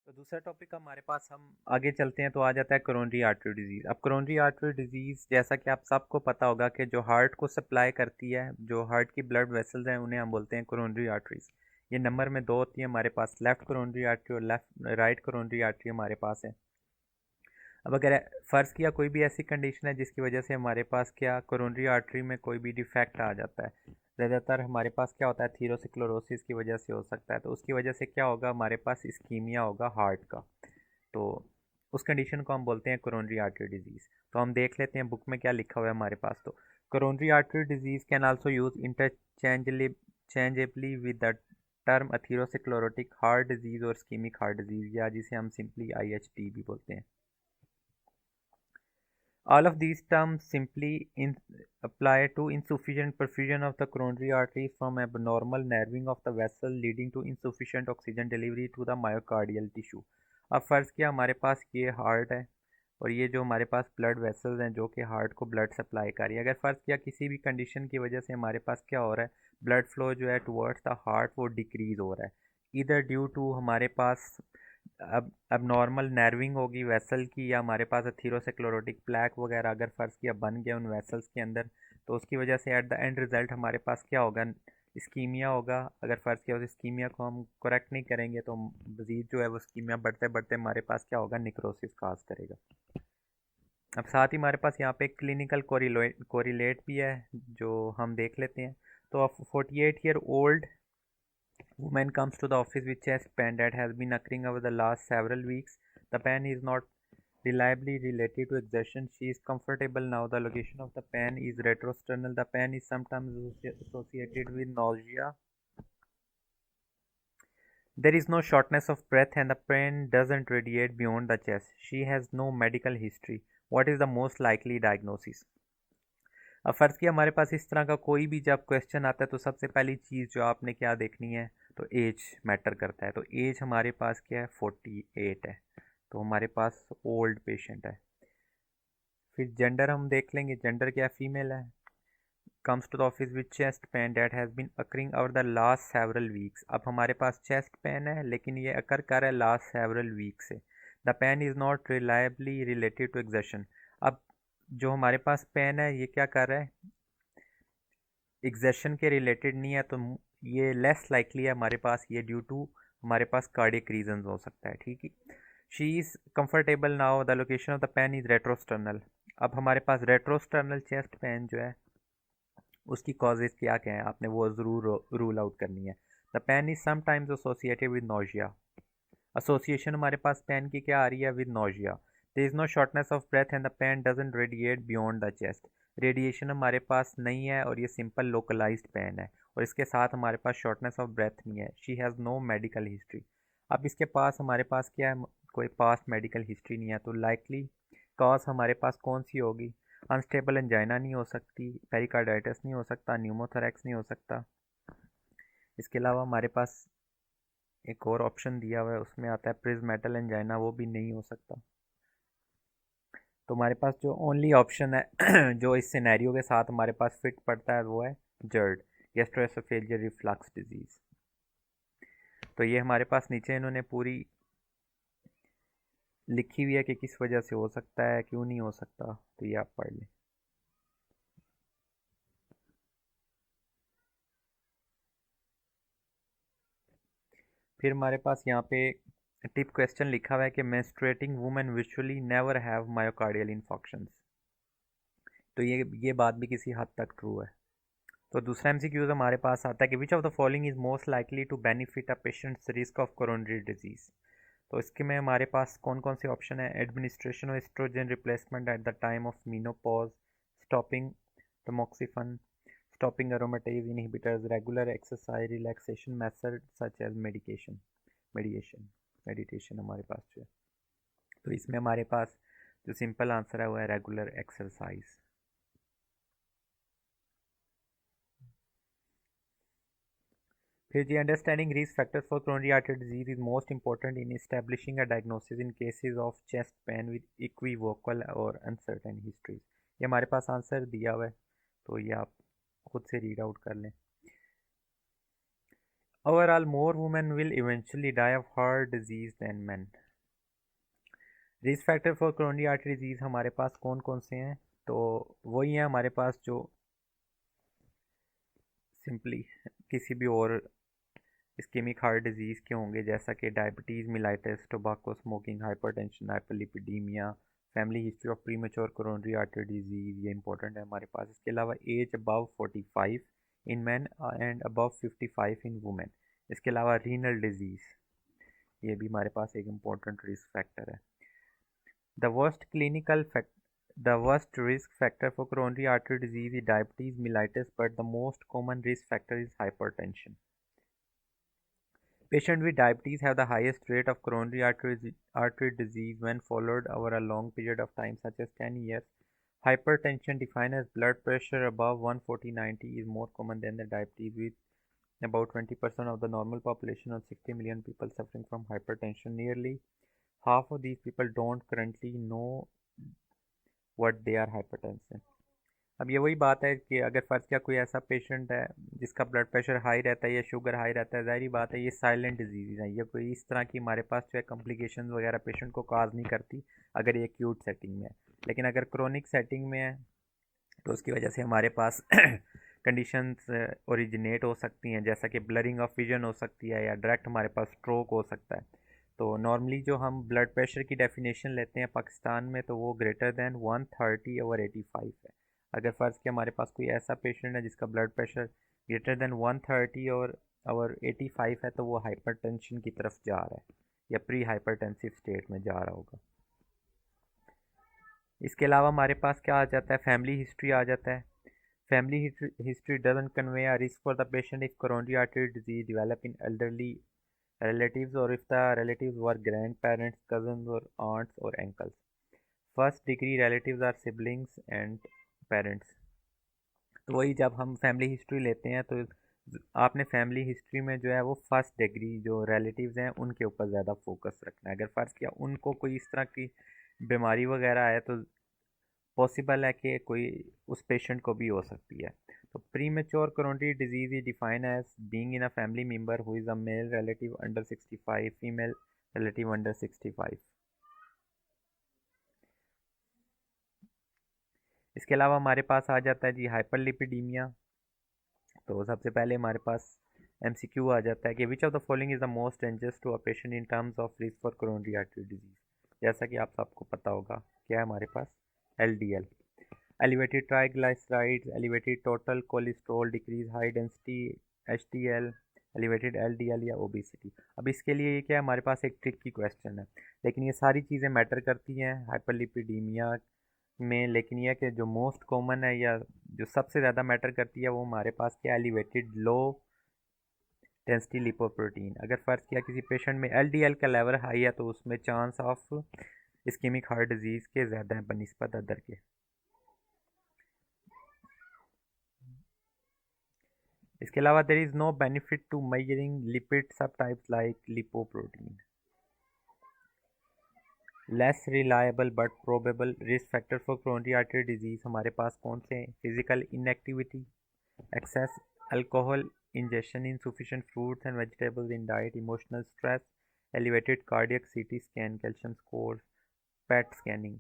तो दूसरा टॉपिक हमारे पास हम आगे चलते हैं तो आ जाता है कोरोनरी आर्टरी डिजीज़। अब कोरोनरी आर्टरी डिजीज़ जैसा कि आप सबको पता होगा कि जो हार्ट को सप्लाई करती है, जो हार्ट की ब्लड वेसल्स हैं उन्हें हम बोलते हैं कोरोनरी आर्टरीज। ये नंबर में दो होती है हमारे पास, लेफ़्ट कोरोनरी आर्टरी और लेफ़्ट राइट कोरोनरी आर्टरी हमारे पास है। अब अगर फ़र्ज़ किया कोई भी ऐसी कंडीशन है जिसकी वजह से हमारे पास क्या कोरोनरी आर्टरी में कोई भी डिफेक्ट आ जाता है, ज़्यादातर हमारे पास क्या होता है थीरोस्क्लेरोसिस की वजह से हो सकता है, तो उसकी वजह से क्या होगा हमारे पास इस्कीमिया होगा हार्ट का। तो उस कंडीशन को हम बोलते हैं कोरोनरी आर्टरी डिजीज़। तो हम देख लेते हैं बुक में क्या लिखा हुआ है हमारे पास। तो coronary artery disease can also use interchangeably with the term atherosclerotic heart disease और स्कीमिक हार्ट डिजीज़, या जिसे हम सिंपली IHD भी बोलते हैं। All of these terms simply apply to insufficient perfusion of the coronary arteries from abnormal narrowing of the vessel leading to insufficient oxygen delivery to the myocardial tissue। अब फ़र्ज़ किया हमारे पास ये हार्ट है और ये जो हमारे पास ब्लड वेसल्स हैं जो कि हार्ट को ब्लड सप्लाई कर रही है। अगर फ़र्ज़ किया किसी भी कंडीशन की वजह से हमारे पास क्या हो रहा है, ब्लड फ्लो जो है टुवर्ड्स द हार्ट वो डिक्रीज़ हो रहा है, इधर ड्यू टू हमारे पास अब नॉर्मल नर्विंग होगी वेसल की, या हमारे पास अथीरोस्क्लेरोटिक प्लैक वगैरह अगर फ़र्ज़ किया बन गया उन वेसल्स के अंदर, तो उसकी वजह से एट द एंड रिज़ल्ट हमारे पास क्या होगा, इस्कीमिया होगा। अगर फ़र्ज़ किया उस इस्कीमिया को हम करेक्ट नहीं करेंगे तो मज़ीद जो है वो इस्कीमिया बढ़ते बढ़ते हमारे पास क्या होगा, निक्रोसिस काज करेगा। अब साथ ही हमारे पास यहाँ पे क्लिनिकल कोरिलेट भी है जो हम देख लेते हैं। तो 48-year-old woman comes to the office with chest pain that has been occurring over the last several weeks. The pain is not reliably related to exertion. She is comfortable now. The location of the pain is retrosternal. The pain is sometimes associated with nausea. There is no shortness of breath and the pain doesn't radiate beyond the chest. She has no medical history. What is the most likely diagnosis? अब फ़र्ज़ किया हमारे पास इस तरह का कोई भी जब क्वेश्चन आता है तो सबसे पहली चीज़ जो आपने क्या देखनी है, तो एज मैटर करता है। तो एज हमारे पास क्या है, 48 है, तो हमारे पास ओल्ड पेशेंट है। फिर जेंडर हम देख लेंगे, जेंडर क्या है, फीमेल है। Comes to the office with chest pain that has been occurring over the last several weeks. अब हमारे पास चेस्ट पेन है लेकिन ये अकर कर रहा है लास्ट सेवरल वीक से। The pain is not reliably related to exertion. अब जो हमारे पास पेन है ये क्या कर रहा है, एग्जर्शन के रिलेटेड नहीं है, तो ये लेस लाइकली है हमारे पास, ये ड्यू टू हमारे पास कार्डियक रीजंस हो सकता है। ठीक है, she is comfortable now. The location of the pain is retrosternal. अब हमारे पास रेट्रोस्टर्नल चेस्ट पेन जो है उसकी कॉजेज क्या क्या है, आपने वो ज़रूर रूल आउट करनी है। The pain is sometimes associated with nausea. Association हमारे पास पेन की क्या आ रही है, with nausea. There is no shortness of breath and the pain doesn't radiate beyond the chest. Radiation हमारे पास नहीं है और ये सिंपल लोकलाइज्ड पेन है, और इसके साथ हमारे पास शॉर्टनेस ऑफ ब्रेथ नहीं है। She has no medical history. अब इसके पास हमारे पास क्या है, कोई पास्ट मेडिकल हिस्ट्री नहीं है, तो लाइकली कॉज हमारे पास कौन सी होगी, अनस्टेबल एंजाइना नहीं हो सकती, पेरिकार्डाइटिस नहीं हो सकता, न्यूमोथोरैक्स नहीं हो सकता। इसके अलावा हमारे पास एक और ऑप्शन दिया हुआ है उसमें आता है प्रिज्मेटल एंजाइना, वो भी नहीं हो सकता। तो हमारे पास जो ओनली ऑप्शन है जो इस सिनेरियो के साथ हमारे पास फिट पड़ता है वो है जर्ड, गैस्ट्रोएसोफेजियल रिफ्लक्स डिजीज़। तो ये हमारे पास नीचे इन्होंने पूरी लिखी हुई है कि किस वजह से हो सकता है, क्यों नहीं हो सकता, तो ये आप पढ़ लें। फिर हमारे पास यहाँ पे टिप क्वेश्चन लिखा हुआ है कि menstruating women visually never have myocardial infarctions. तो ये बात भी किसी हद तक ट्रू है। तो दूसरा एमसीक्यूज हमारे पास आता है कि which of the following is most likely to benefit a patient's risk of coronary disease. तो इसके में हमारे पास कौन कौन से ऑप्शन है, administration of estrogen replacement at the time of menopause, stopping tamoxifen, stopping aromatase inhibitors, regular exercise, relaxation method such as meditation हमारे पास जो है। तो इसमें हमारे पास जो सिंपल आंसर है वो है रेगुलर एक्सरसाइज। फिर G understanding risk factors for coronary artery disease is most important in establishing a diagnosis in cases of chest pain with equivocal और अनसर्टेन हिस्ट्रीज। ये हमारे पास आंसर दिया हुआ है, तो ये आप खुद से रीड आउट कर लें। Overall more women will eventually die of heart disease than men. Risk factor for coronary artery disease हमारे पास कौन कौन से हैं? तो वही हैं हमारे पास जो सिंपली किसी भी और इस्केमिक हार्ट डिजीज़ के होंगे, जैसा कि diabetes, mellitus, tobacco smoking, hypertension, hyperlipidaemia, family history of premature coronary artery disease, ये इंपॉर्टेंट है हमारे पास। इसके अलावा age above 45 in men and above 55 in women. इसके अलावा रीनल डिजीज़, ये भी हमारे पास एक इम्पॉर्टेंट रिस्क फैक्टर है। The worst the worst risk factor for coronary artery disease is diabetes mellitus, but the most common risk factor is hypertension. Patients with diabetes have the highest rate of coronary artery disease when followed over a long period of time, such as 10 years. Hypertension, defined as blood pressure above 140/90, is more common than the diabetes, with about 20% of the normal population of 60 million people suffering from hypertension. Nearly half of these people don't currently know what they are hypertension. अब ये वही बात है कि अगर फ़र्ज़ किया कोई ऐसा पेशेंट है जिसका ब्लड प्रेशर हाई रहता है या शुगर हाई रहता है, ज़ाहिर बात है ये साइलेंट डिजीज़ है, ये कोई इस तरह की हमारे पास जो है कॉम्प्लिकेशन वगैरह पेशेंट को काज नहीं करती अगर ये एक्यूट सेटिंग में है। लेकिन अगर क्रोनिक सेटिंग में है तो उसकी वजह से हमारे पास कंडीशंस ओरिजिनेट हो सकती हैं, जैसा कि ब्लरिंग ऑफ विजन हो सकती है या डायरेक्ट हमारे पास स्ट्रोक हो सकता है। तो नॉर्मली जो हम ब्लड प्रेशर की डेफिनेशन लेते हैं पाकिस्तान में, तो वो ग्रेटर दैन 130/85 है। अगर फ़र्ज़ कि हमारे पास कोई ऐसा पेशेंट है जिसका ब्लड प्रेशर ग्रेटर दैन 130 और 85 है, तो वो हाइपरटेंशन की तरफ जा रहा है या प्री हाइपरटेंसिव स्टेट में जा रहा होगा। इसके अलावा हमारे पास क्या आ जाता है? फैमिली हिस्ट्री आ जाता है। Family history doesn't convey a risk for the patient if coronary artery disease develop in elderly relatives or if the relatives were grandparents, cousins or aunts or uncles. First degree relatives are siblings and parents. तो वही जब हम family history लेते हैं तो आपने family history में जो है वो फर्स्ट डिग्री जो रिलेटिव्स हैं उनके ऊपर ज़्यादा फोकस रखना है। अगर फ़र्ज़ किया उनको कोई इस तरह की बीमारी वगैरह है तो पॉसिबल है कि कोई उस पेशेंट को भी हो सकती है। तो premature coronary disease is defined as being in a family member who is a male relative under 65, female relative under 65। इसके अलावा हमारे पास आ जाता है जी हाइपरलिपिडीमिया। तो सबसे पहले हमारे पास MCQ आ जाता है कि which of the following is the most dangerous to a patient in terms of risk for coronary artery disease. जैसा कि आप सबको पता होगा क्या है हमारे पास? LDL, elevated triglycerides, elevated total cholesterol, decrease high density HDL, elevated LDL या obesity। अब इसके लिए ये क्या है, हमारे पास एक ट्रिकी क्वेश्चन है, लेकिन ये सारी चीज़ें मैटर करती हैं हाइपरलिपिडीमिया में। लेकिन यह कि जो मोस्ट कॉमन है या जो सबसे ज़्यादा मैटर करती है वो हमारे पास क्या, एलिवेटेड लो डेंसिटी लिपोप्रोटीन। अगर फ़र्ज़ किया किसी पेशेंट में LDL का लेवल हाई है तो उसमें chance of ischemic heart disease के ज़्यादा है बनिस्बत अदर के। इसके अलावा there is no benefit to measuring lipid sub types like lipoprotein. Less reliable but probable risk factor for coronary artery disease हमारे पास कौन से हैं? Physical inactivity, excess alcohol injection, insufficient fruits and vegetables in diet, emotional stress, elevated cardiac CT scan, calcium score, PET scanning.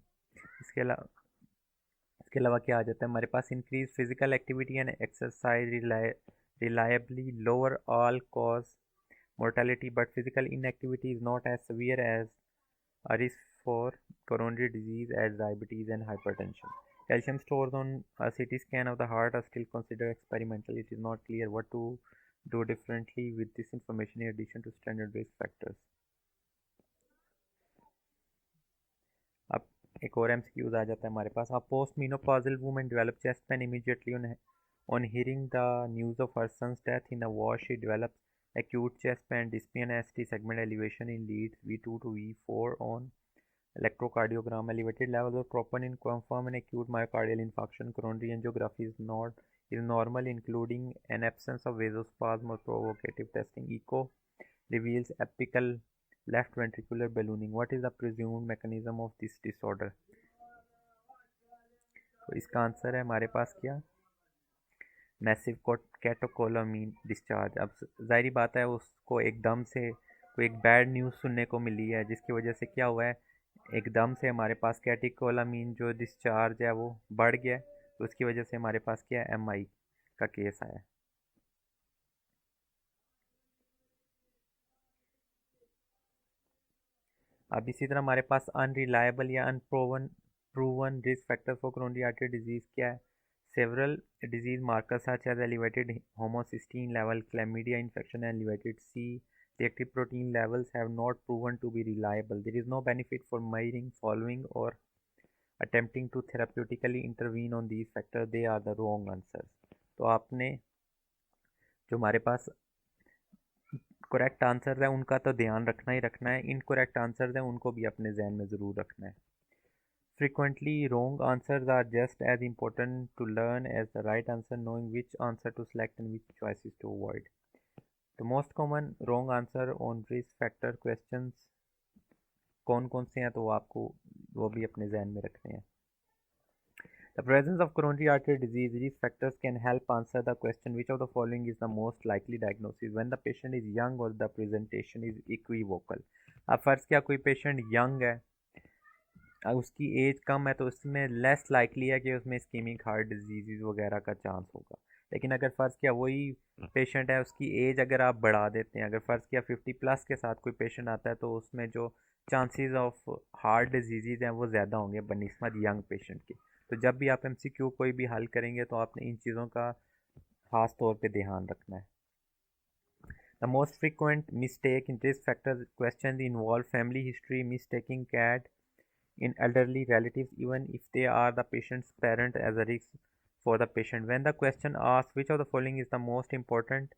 इसके अलावा क्या आ जाता है हमारे पास? Increase physical activity and exercise reliably lower all cause mortality, but physical inactivity is not as severe as a risk for coronary disease as diabetes and hypertension. Calcium stores on a CT scan of the heart are still considered experimental. It is not clear what to do differently with this information in addition to standard risk factors. अब एक और MCQs आ जाता है हमारे पास। A postmenopausal woman develops chest pain immediately on hearing the news of her son's death in a war. She develops acute chest pain, dyspnea and ST segment elevation in leads V2 to V4 on electrocardiogram. Elevated levels of troponin confirm an acute myocardial infarction. Coronary angiography is normal, including an absence of vasospasm or provocative testing. Echo reveals apical left ventricular ballooning. What is the presumed mechanism of this disorder? तो इसका answer है हमारे पास क्या, massive कैटेकोलामीन discharge. अब जाहिर बात है उसको एकदम से कोई एक बैड न्यूज़ सुनने को मिली है, जिसकी वजह से क्या हुआ है, एकदम से हमारे पास कैटेकोलामीन जो डिस्चार्ज है वो बढ़ गया है, तो उसकी वजह से हमारे पास क्या है, MI का केस आया है। अब इसी तरह हमारे पास अनरिलायबल या unproven proven risk factor for coronary artery disease क्या है, several disease markers such as elevated homocysteine level, chlamydia infection, elevated C reactive protein levels have not proven to be reliable. There is no benefit for measuring, following, or attempting to therapeutically intervene on these factors. They are the wrong answers. तो आपने जो हमारे पास correct answer है उनका तो ध्यान रखना ही रखना है, इनकरेक्ट आंसर है उनको भी अपने जहन में ज़रूर रखना है। Frequently, wrong answers are just as important to learn as the right answer, knowing which answer to select and which choices to avoid. The most common wrong answer on risk factor questions कौन कौन से हैं, तो वो आपको वो भी अपने जहन में रखने हैं। The presence of coronary artery disease risk factors can help answer the question which of the following is the most likely diagnosis when the patient is young or the presentation is equivocal. अब फर्ज किया कोई patient young है, उसकी as कम है, तो उसमें less likely है कि उसमें इस्कीमिक हार्ट डिजीज़ वगैरह का चांस होगा। लेकिन अगर फ़र्ज़ किया वही पेशेंट है, उसकी एज अगर आप बढ़ा देते हैं, अगर फ़र्ज़ किया 50+ के साथ कोई पेशेंट आता है, तो उसमें जो चांसेस ऑफ हार्ट डिजीज़ हैं वो ज़्यादा होंगे बनिस्बत यंग पेशेंट के। तो जब भी आप MCQ कोई भी हल करेंगे तो आपने इन चीज़ों का ख़ास तौर पे ध्यान रखना है। The most frequent mistake in risk factor questions involve family history, mistaking CAD in elderly relatives even if they are the patient's parent as a risk for the patient. When the question asks which of the following is the most important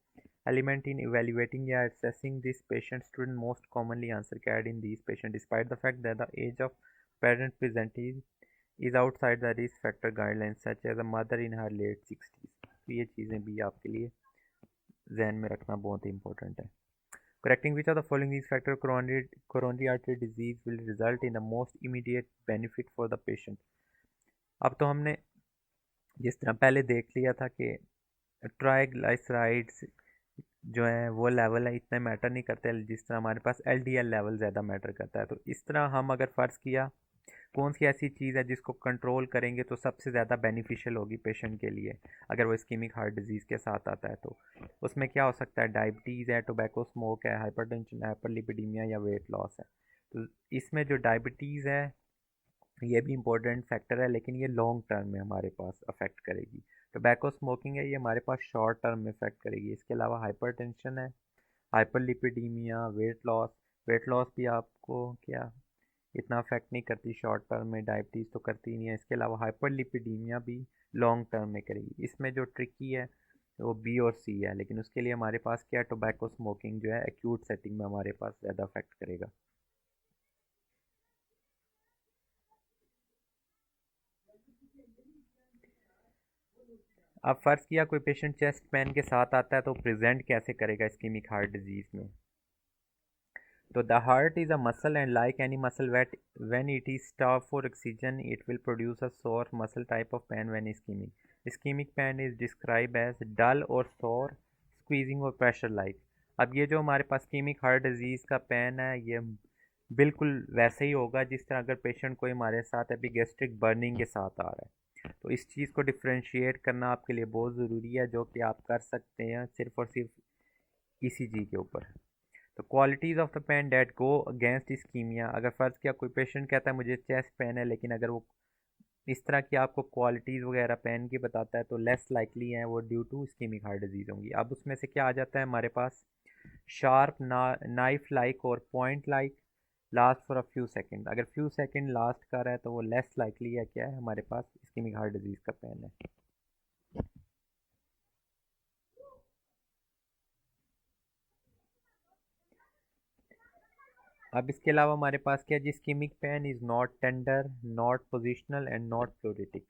element in evaluating or assessing this patient, students most commonly answer CAD in these patients despite the fact that the age of parent presenting is outside the risk factor guidelines such as a mother in her late 60s. तो ये चीज़ें भी आपके लिए जहन में रखना बहुत ही इंपॉर्टेंट है। Correcting which of the following risk factor coronary artery disease will result in the most immediate benefit for the patient. अब तो हमने जिस तरह पहले देख लिया था कि ट्राइग्लिसराइड्स जो है वो लेवल है इतने मैटर नहीं करते, जिस तरह हमारे पास LDL लेवल ज़्यादा मैटर करता है। तो इस तरह हम अगर फ़र्ज़ किया कौन सी ऐसी चीज़ है जिसको कंट्रोल करेंगे तो सबसे ज़्यादा बेनिफिशियल होगी पेशेंट के लिए, अगर वो इस्कीमिक हार्ट डिजीज़ के साथ आता है, तो उसमें क्या हो सकता है, डायबिटीज़ है, टोबैको स्मोक है, हाइपरटेंशन, हाइपरलिपिडीमिया या वेट लॉस है। तो इसमें जो डायबिटीज़ है ये भी इम्पोर्टेंट फैक्टर है, लेकिन ये लॉन्ग टर्म में हमारे पास अफेक्ट करेगी। टोबैको स्मोकिंग है, ये हमारे पास शॉर्ट टर्म में अफेक्ट करेगी। इसके अलावा हाइपरटेंशन है, हाइपरलिपिडीमिया, वेट लॉस भी आपको क्या इतना अफेक्ट नहीं करती शॉर्ट टर्म में, डायबिटीज़ तो करती नहीं है। इसके अलावा हाइपरलिपिडीमिया भी लॉन्ग टर्म में करेगी। इसमें जो ट्रिकी है वो B और C है, लेकिन उसके लिए हमारे पास क्या, टोबैको स्मोकिंग जो है एक्यूट सेटिंग में हमारे पास ज़्यादा अफेक्ट करेगा। अब फ़र्ज़ किया कोई पेशेंट चेस्ट पेन के साथ आता है, तो प्रेजेंट कैसे करेगा इस्कीमिक हार्ट डिजीज़ में। तो the heart is a muscle and like any muscle when it is starved for oxygen it will produce a sore muscle type of pain when ischemic. Ischemic pain is described as dull or sore, squeezing or pressure like. अब ये जो हमारे पास ischemic heart disease का pain है ये बिल्कुल वैसे ही होगा जिस तरह अगर पेशेंट कोई हमारे साथ एपिगैस्ट्रिक बर्निंग के साथ आ रहा है। तो इस चीज़ को डिफ्रेंशिएट करना आपके लिए बहुत ज़रूरी है, जो कि आप कर सकते हैं सिर्फ और सिर्फ ECG के ऊपर। तो qualities of the pain that go against ischaemia, अगर फ़र्ज़ किया कोई पेशेंट कहता है मुझे चेस्ट पेन है, लेकिन अगर वो इस तरह की आपको क्वालिटीज़ वगैरह पेन की बताता है, तो लेस लाइकली हैं वो due to ischaemic heart disease होंगी। अब उसमें से क्या आ जाता है हमारे पास, शार्प नाइफ लाइक और point like, last for a few second. अगर फ्यू सेकेंड लास्ट कर रहा है तो वो लेस लाइकली है क्या है हमारे पास इस्कीमिक हार्ट डिजीज़ का पेन है। अब इसके अलावा हमारे पास क्या है, ischemic pain is not tender, not positional and not pleuritic.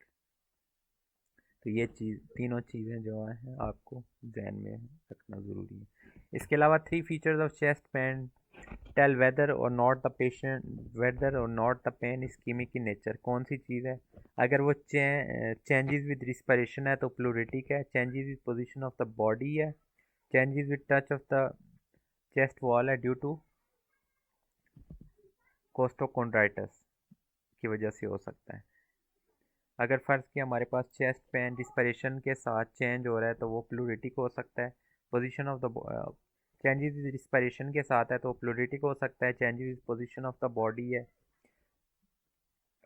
तो ये तीनों चीज़ें जो हैं आपको ध्यान में रखना ज़रूरी है। इसके अलावा 3 features of chest pain tell whether और not the pain ischemic in nature. कौन सी चीज़ है? अगर वो चेंजेस विद रिस्पिरेशन है तो प्लूरिटिक है, changes with position of the body है, changes with touch of the chest wall है ड्यू टू कोस्टोकोंड्राइटिस की वजह से हो सकता है। अगर फ़र्ज़ किया हमारे पास चेस्ट पेन रिस्पिरेशन के साथ चेंज हो रहा है तो वो प्लूरिटिक हो सकता है। Position of the changes respiration के साथ है तो प्लूरिटिक हो सकता है, changes position of the body है।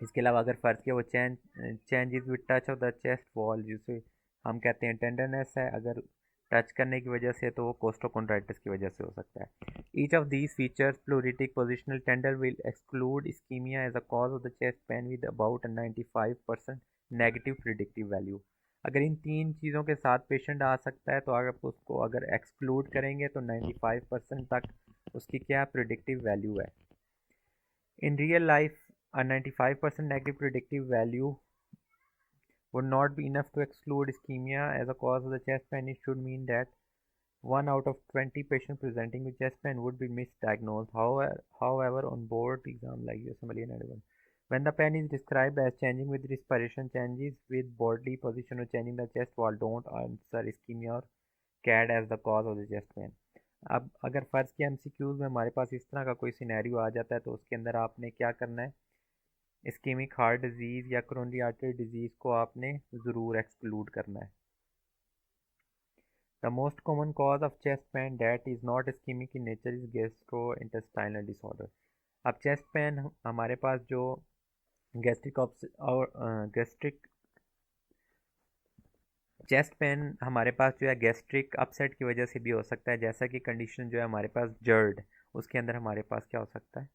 इसके अलावा अगर फ़र्ज़ किया वो changes with touch of the chest wall जिसे हम कहते हैं टेंडरनेस है, अगर टच करने की वजह से तो वो कोस्टोकोंड्राइटिस की वजह से हो सकता है। Each of these features pleuritic positional tender will exclude ischemia as a cause of the chest pain with about 95% negative predictive value. अगर इन तीन चीज़ों के साथ पेशेंट आ सकता है तो आप उसको अगर एक्सक्लूड करेंगे तो 95% तक उसकी क्या प्रिडिक्टिव वैल्यू है। In real life, a 95% negative predictive value would not be enough to exclude ischemia as a cause of the chest pain. It should mean that 1 out of 20 patients presenting with chest pain would be misdiagnosed. However, on board exam like USMLE and everyone, when the pain is described as changing with respiration, changes with body position or changing the chest wall, don't answer ischemia or CAD as the cause of the chest pain. अब अगर फ़र्ज़ किया MCQs में हमारे पास इस तरह का कोई सिनेरियो आ जाता है तो उसके अंदर आपने क्या करना है, इस्केमिक हार्ट डिजीज़ या कोरोनरी आर्टरी डिजीज़ को आपने ज़रूर एक्सक्लूड करना है। The most common cause of chest pain that is not ischaemic in nature is gastrointestinal disorder. अब चेस्ट पेन हमारे पास जो गैस्ट्रिक चेस्ट पेन हमारे पास जो है गैस्ट्रिक अपसेट की वजह से भी हो सकता है, जैसा कि कंडीशन जो है हमारे पास जर्ड, उसके अंदर हमारे पास क्या हो सकता है,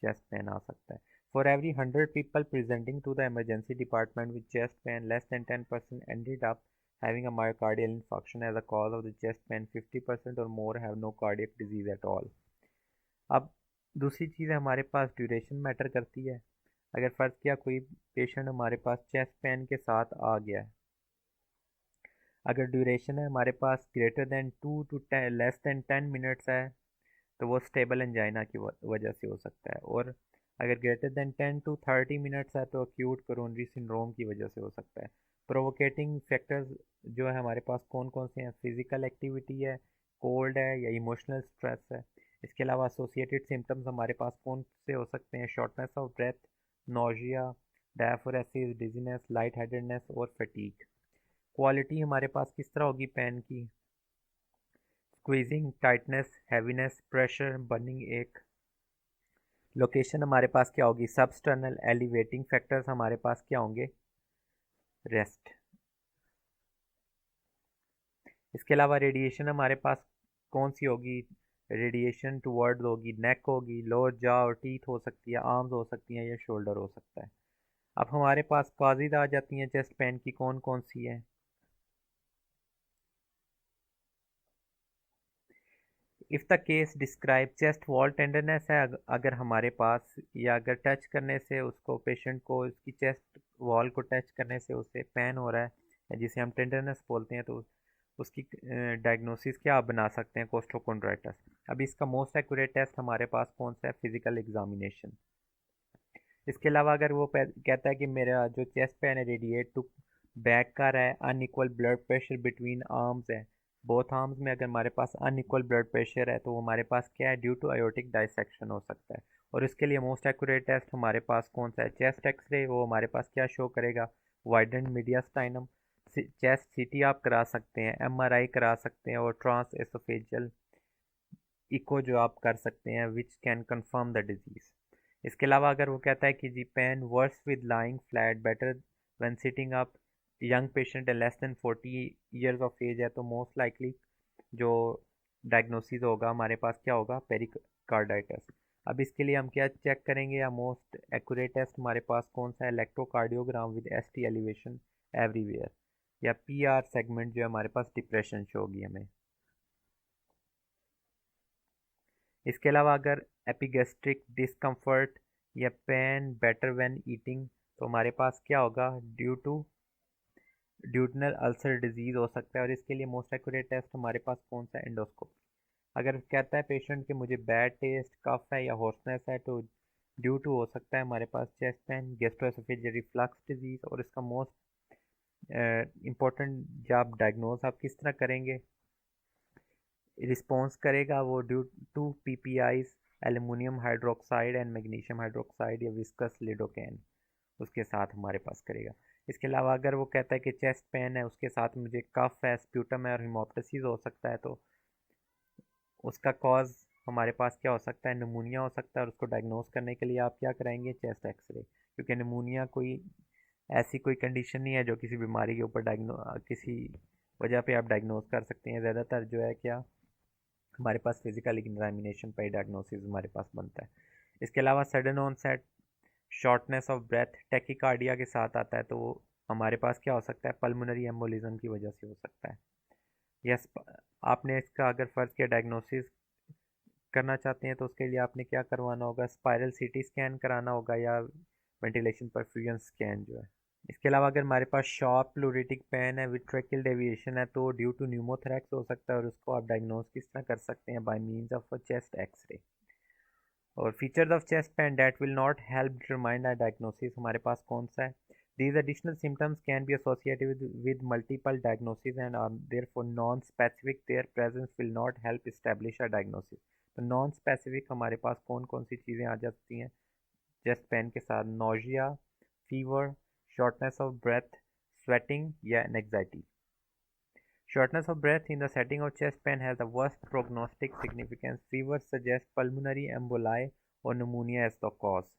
चेस्ट पेन आ सकता है। For every 100 people presenting to the emergency department with chest pain, less than 10% ended up having a myocardial infarction as a cause of the chest pain. 50% or more have no cardiac disease at all. अब दूसरी चीज़ हमारे पास duration matter करती है। अगर फ़र्ज़ किया कोई patient हमारे पास चेस्ट पेन के साथ आ गया है, अगर ड्यूरेशन है हमारे पास greater than 2 to 10 less than 10 minutes है तो वो स्टेबल एंजाइना की वजह से हो सकता है, और अगर ग्रेटर दैन 10 to 30 मिनट्स है तो एक्यूट कोरोनरी सिंड्रोम की वजह से हो सकता है। प्रोवोकेटिंग फैक्टर्स जो है हमारे पास कौन कौन से हैं, फिजिकल एक्टिविटी है, कोल्ड है या इमोशनल स्ट्रेस है। इसके अलावा एसोसिएटेड सिम्टम्स हमारे पास कौन से हो सकते हैं, shortness of breath, nausea, diaphoresis, dizziness, light headedness और फटीग। क्वालिटी हमारे पास किस तरह होगी पेन की, squeezing, tightness, heaviness, pressure, burning एक। लोकेशन हमारे पास क्या होगी, सबस्टर्नल। एलिवेटिंग फैक्टर्स हमारे पास क्या होंगे, रेस्ट। इसके अलावा रेडिएशन हमारे पास कौन सी होगी, रेडिएशन टुवर्ड्स होगी, नेक होगी, लोअर जॉ और टीथ हो सकती है, आर्म्स हो सकती हैं या शोल्डर हो सकता है। अब हमारे पास काजेज आ जाती हैं चेस्ट पेन की, कौन कौन सी है। If the case describe chest wall tenderness है, अगर हमारे पास या अगर टच करने से उसको पेशेंट को उसकी चेस्ट वॉल को टच करने से उसे पेन हो रहा है जिसे हम टेंडरनेस बोलते हैं, तो उसकी डायग्नोसिस क्या आप बना सकते हैं, कोस्टोकोंड्राइटिस। अब इसका मोस्ट एक्यूरेट टेस्ट हमारे पास कौन सा है, फिजिकल एग्जामिनेशन। इसके अलावा अगर वो कहता है कि मेरा जो चेस्ट पेन है रेडिएट टू बैक का रहा है, unequal blood pressure between arms है, बोथ आर्म्स में अगर हमारे पास अनइक्वल ब्लड प्रेशर है तो हमारे पास क्या है, ड्यू टू आयोटिक डाइसेक्शन हो सकता है। और इसके लिए मोस्ट एक्यूरेट टेस्ट हमारे पास कौन सा है, चेस्ट एक्सरे। वो हमारे पास क्या शो करेगा, वाइडेंड मीडियास्टाइनम। चेस्ट सीटी आप करा सकते हैं, एमआरआई करा सकते हैं, और ट्रांस एसोफेजियल इको जो आप कर सकते हैं, which can confirm the disease. इसके अलावा अगर वो कहता है कि जी pain worse with lying flat, better when sitting up, young patient है, less than 40 years of age है, तो मोस्ट लाइकली जो डायग्नोसिस होगा हमारे पास क्या होगा, पेरिकार्डाइटिस। अब इसके लिए हम क्या चेक करेंगे, या मोस्ट एक्यूरेट टेस्ट हमारे पास कौन सा है, electrocardiogram with ST elevation everywhere, या पीआर सेगमेंट जो है हमारे पास डिप्रेशन शो होगी हमें। इसके अलावा अगर एपिगेस्ट्रिक डिस्कम्फर्ट या पेन बेटर व्हेन ईटिंग, तो हमारे पास क्या होगा, ड्यू टू ड्यूटनल अल्सर डिजीज़ हो सकता है, और इसके लिए मोस्ट एक्यूरेट टेस्ट हमारे पास कौन सा, एंडोस्कोपी। अगर कहता है पेशेंट कि मुझे बैड टेस्ट, कफ है या हॉर्सनेस है, तो ड्यू टू हो सकता है हमारे पास chest pain, gastroesophageal reflux disease. और इसका मोस्ट इम्पोर्टेंट, जब आप डायग्नोज आप किस तरह करेंगे, रिस्पॉन्स करेगा वो due to PPIs, aluminium hydroxide and magnesium hydroxide या विस्कस लिडोकैन, उसके साथ हमारे पास करेगा। इसके अलावा अगर वो कहता है कि चेस्ट पेन है, उसके साथ मुझे कफ है, स्प्यूटम है और हिमोप्टासिस हो सकता है, तो उसका कॉज हमारे पास क्या हो सकता है, निमोनिया हो सकता है। और उसको डायग्नोस करने के लिए आप क्या कराएंगे, चेस्ट एक्सरे, क्योंकि निमोनिया कोई ऐसी कोई कंडीशन नहीं है जो किसी बीमारी के ऊपर किसी वजह पे आप डायग्नोस कर सकते हैं। ज़्यादातर जो है क्या, हमारे पास फिजिकल एग्जामिनेशन पर डायग्नोसिस हमारे पास बनता है। इसके अलावा sudden onset shortness of breath tachycardia के साथ आता है, तो वो हमारे पास क्या हो सकता है, पल्मोनरी एम्बोलिज्म की वजह से हो सकता है। यस, आपने इसका अगर फ़र्ज़ किया डायग्नोसिस करना चाहते हैं, तो उसके लिए आपने क्या करवाना होगा, स्पाइरल सीटी स्कैन कराना होगा या वेंटिलेशन परफ्यूजन स्कैन जो है। इसके अलावा अगर हमारे पास शॉर्प प्लूरिटिक पेन है विद ट्रेकियल डेविएशन है, तो ड्यू टू न्यूमोथोरैक्स हो सकता है, और उसको आप डायग्नोस किस तरह कर सकते हैं, by means of a chest x-ray. और features of chest pain that will not help determine the diagnosis हमारे पास कौन सा है। These additional symptoms can be associated with multiple diagnoses and are therefore non-specific. Their presence will not help establish a diagnosis. तो non specific हमारे पास कौन कौन सी चीज़ें आ जाती हैं चेस्ट पेन के साथ, nausea, fever, shortness of breath, sweating या anxiety. Shortness of breath in the setting of chest pain has the worst prognostic significance. Fever suggests pulmonary emboli or pneumonia as the cause.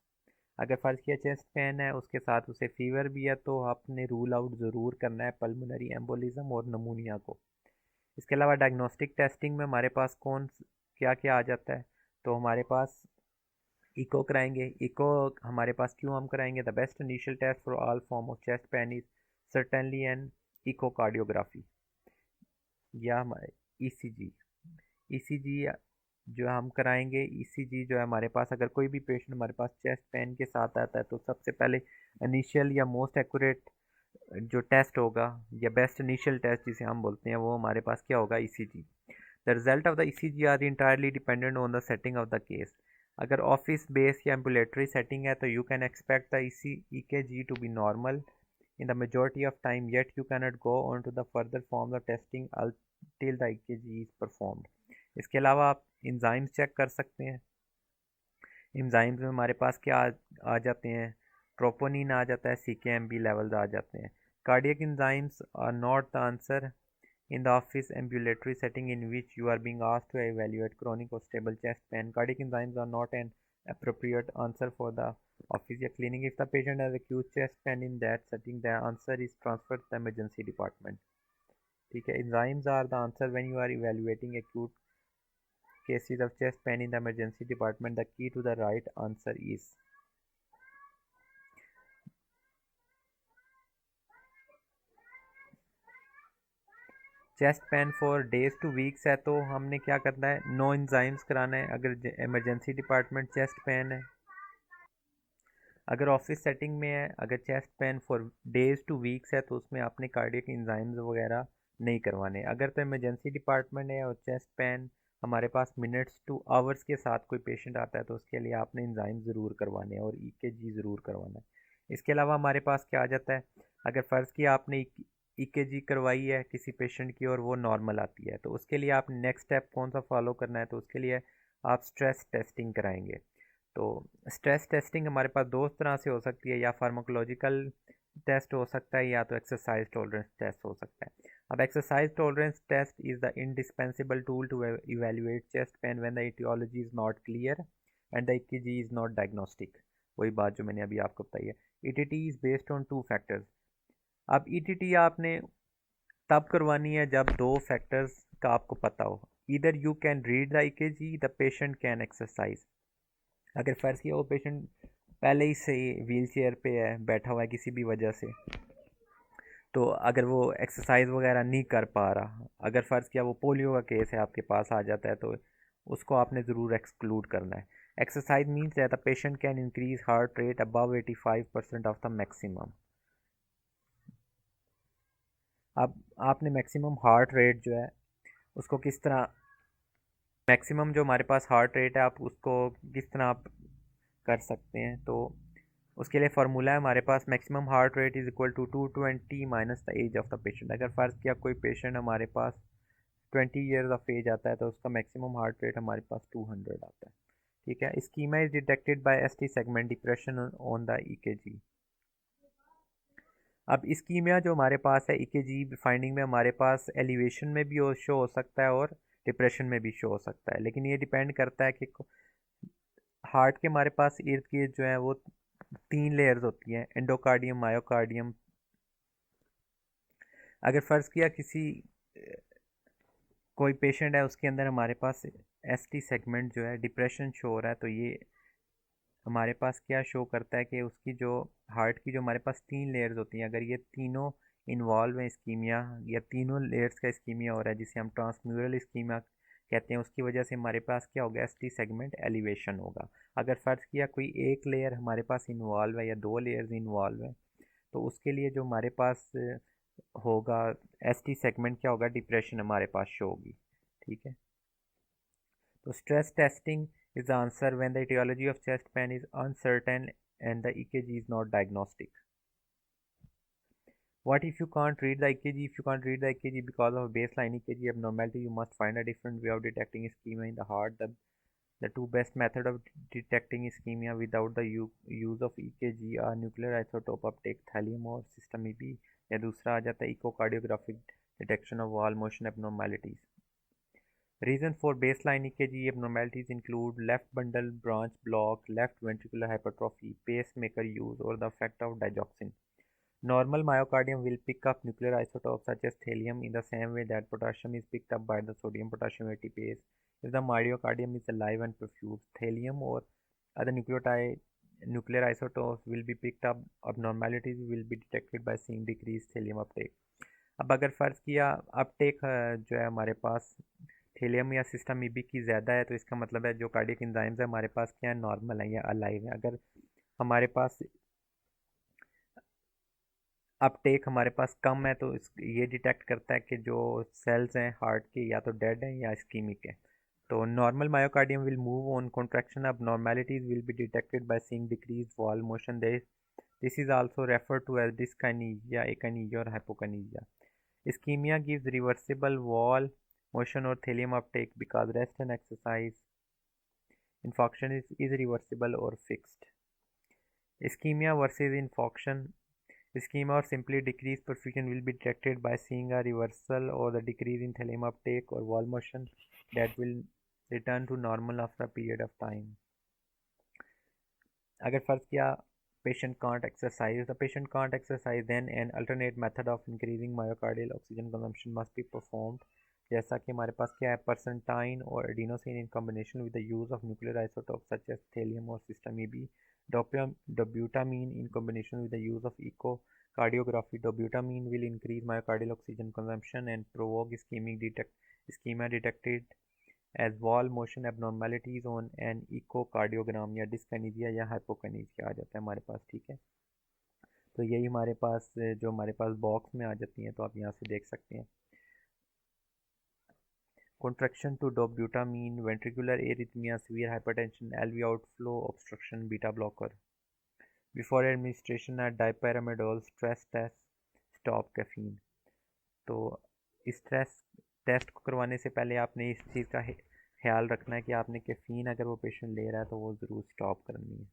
अगर फ़र्ज़ किया chest pain है, उसके साथ उसे fever भी है, तो आपने रूल आउट ज़रूर करना है पल्मोनरी एम्बोलिज्म और नमूनिया को। इसके अलावा डायग्नोस्टिक टेस्टिंग में हमारे पास कौन क्या क्या आ जाता है, तो हमारे पास इको कराएंगे। इको हमारे पास क्यों हम कराएंगे, the best initial test for all form of chest pain is certainly an echocardiography या ईसीजी। ईसीजी जो हम कराएंगे, ईसीजी जो है हमारे पास, अगर कोई भी पेशेंट हमारे पास चेस्ट पेन के साथ आता है, तो सबसे पहले इनिशियल या मोस्ट एक्यूरेट जो टेस्ट होगा या बेस्ट इनिशियल टेस्ट जिसे हम बोलते हैं, वो हमारे पास क्या होगा, ECG. The result of the ECG are entirely dependent on the setting of the case. अगर ऑफिस बेस या एम्बुलेटरी सेटिंग है, तो you can expect the EKG to be normal in the majority of time, yet you cannot go on to the further forms of testing until the EKG is performed. इसके अलावा आप enzymes check कर सकते हैं। Enzymes में हमारे पास क्या आ जाते हैं, ट्रोपोनिन आ जाता है, CKMB लेवल्स आ जाते हैं। Cardiac enzymes are not the answer in the office ambulatory setting in which you are being asked to evaluate chronic or stable chest pain. Cardiac enzymes are not an appropriate answer for the office or clinic. If the patient has acute chest pain in that setting, the answer is transferred to the emergency department. ठीक है, enzymes are the answer when you are evaluating acute cases of chest pain in the emergency department. The key to the right answer is chest pain for days two weeks है, तो हमने क्या करना है, no enzymes कराना है अगर emergency department chest pain है। अगर ऑफिस सेटिंग में है, अगर chest pain for days two weeks है, तो उसमें आपने कार्डियक एंजाइम्स वगैरह नहीं करवाने। अगर तो इमरजेंसी डिपार्टमेंट है और चेस्ट पेन हमारे पास मिनट्स टू आवर्स के साथ कोई पेशेंट आता है, तो उसके लिए आपने एंजाइम ज़रूर करवाने हैं और ईकेजी ज़रूर करवाना है। इसके अलावा हमारे पास क्या आ जाता है, अगर फ़र्ज़ किया आपने ईकेजी करवाई है किसी पेशेंट की और वो नॉर्मल आती है, तो उसके लिए आप नेक्स्ट स्टेप कौन सा फॉलो करना है, तो उसके लिए आप स्ट्रेस टेस्टिंग कराएंगे। तो स्ट्रेस टेस्टिंग हमारे पास दो तरह से हो सकती है, या फार्माकोलॉजिकल टेस्ट हो सकता है या तो एक्सरसाइज टॉलरेंस टेस्ट हो सकता है। अब exercise tolerance test is the indispensable tool to evaluate chest pain when the etiology is not clear and the EKG is not diagnostic. वही बात जो मैंने अभी आपको बताई है। ETT is based on two factors. अब ETT आपने तब करवानी है जब दो फैक्टर्स का आपको पता हो, इधर you can read the EKG, the patient can exercise. अगर फ़र्ज़ किया वो पेशेंट पहले ही से व्हील चेयर पे है, बैठा हुआ है किसी भी वजह से, तो अगर वो एक्सरसाइज वगैरह नहीं कर पा रहा, अगर फ़र्ज़ किया वो पोलियो का केस है आपके पास आ जाता है, तो उसको आपने ज़रूर एक्सक्लूड करना है। Exercise means that the patient can increase heart rate above 85% of the maximum. अब आपने मैक्सिमम हार्ट रेट जो है उसको किस तरह, मैक्सिमम जो हमारे पास हार्ट रेट है आप उसको किस तरह आप कर सकते हैं। तो उसके लिए फार्मूला है हमारे पास, maximum heart rate is equal to 220 minus the age of the patient. अगर फ़र्ज़ किया कोई पेशेंट हमारे पास 20 ईयर्स ऑफ एज आता है तो उसका मैक्सिमम हार्ट रेट हमारे पास 200 आता है। ठीक है, schema is detected by ST segment depression on the EKG. अब स्कीमिया जो हमारे पास है ईकेजी फाइंडिंग में हमारे पास एलिवेशन में भी शो हो सकता है और डिप्रेशन में भी शो हो सकता है, लेकिन ये डिपेंड करता है कि हार्ट के हमारे पास इर्द गिर्द जो है वो 3 लेयर्स होती हैं, एंडोकार्डियम, मायोकार्डियम। अगर फ़र्ज़ किया किसी कोई पेशेंट है उसके अंदर हमारे पास एसटी सेगमेंट जो है डिप्रेशन शो हो रहा है, तो ये हमारे पास क्या शो करता है कि उसकी जो हार्ट की जो हमारे पास 3 लेयर्स होती हैं, अगर ये तीनों इन्वॉल्व हैं इस्कीमिया, या तीनों लेयर्स का इस्कीमिया हो रहा है जिसे हम ट्रांसम्यूरल इस्कीमिया कहते हैं, उसकी वजह से हमारे पास क्या होगा, एसटी सेगमेंट एलिवेशन होगा। अगर फ़र्ज़ किया कोई एक लेयर हमारे पास इन्वॉल्व है या 2 लेयर्स इन्वॉल्व है, तो उसके लिए जो हमारे पास होगा एसटी सेगमेंट क्या होगा, डिप्रेशन हमारे पास शो होगी। ठीक है, तो stress testing is the answer when the etiology of chest pain is uncertain and the EKG is not diagnostic. What if you can't read the EKG? If you can't read the EKG because of baseline EKG abnormality, you must find a different way of detecting ischemia in the heart. The two best methods of detecting ischemia without the use of EKG are nuclear isotope uptake, thallium or system EB, या दूसरा आ जाता है echocardiographic detection of wall motion abnormalities. Reasons for baseline EKG abnormalities include left bundle branch block, left ventricular hypertrophy, pacemaker use, or the effect of digoxin. Normal myocardium will pick up nuclear isotopes such as thallium in the same way that potassium is picked up by the sodium potassium ATPase. If the myocardium is alive and perfused, thallium or other nuclear isotopes will be picked up. Abnormalities will be detected by seeing decreased thallium uptake. अब अगर फ़र्ज़ किया Uptake जो है हमारे पास thallium या system EB की ज़्यादा है, तो इसका मतलब है जो कार्डियक एंजाइम्स है हमारे पास क्या है, नॉर्मल है या अलाइव है। अगर हमारे पास अपटेक हमारे पास कम है तो ये डिटेक्ट करता है कि जो सेल्स हैं हार्ट के या तो डेड हैं या इस्कीमिक है। तो normal myocardium will move on contraction, abnormalities will be detected by seeing decrease wall motion. This is also referred to as dyskinesia, akinesia और hypokinesia. Ischemia gives reversible wall motion or thallium uptake because rest and exercise. Infarction is irreversible or fixed. Ischemia versus infarction. Ischemia or simply decreased perfusion will be detected by seeing a reversal or the decrease in thallium uptake or wall motion that will return to normal after a period of time. अगर फ़र्ज़ किया patient can't exercise, the patient can't exercise, then an alternate method of increasing myocardial oxygen consumption must be performed. जैसा कि हमारे पास क्या है, परसेंटाइन और adenosine in combination with the use of nuclear isotopes such as thallium or system EB, dobutamine in combination with the use of echocardiography. Dobutamine will increase myocardial oxygen consumption and provoke ischemia detected as wall motion abnormalities on an echocardiogram या dyskinesia या hypokinesia आ जाता है हमारे पास। ठीक है, तो यही हमारे पास जो हमारे पास बॉक्स में आ जाती हैं, तो आप यहाँ से देख सकते हैं। Contraction to dobutamine, ventricular arrhythmia, severe hypertension, LV outflow obstruction, beta blocker. Before administration a dipyramidol stress test, stop caffeine. तो इस स्ट्रेस टेस्ट को करवाने से पहले आपने इस चीज़ का ख्याल रखना है कि आपने कैफीन अगर वो पेशेंट ले रहा है तो वो ज़रूर स्टॉप करनी है।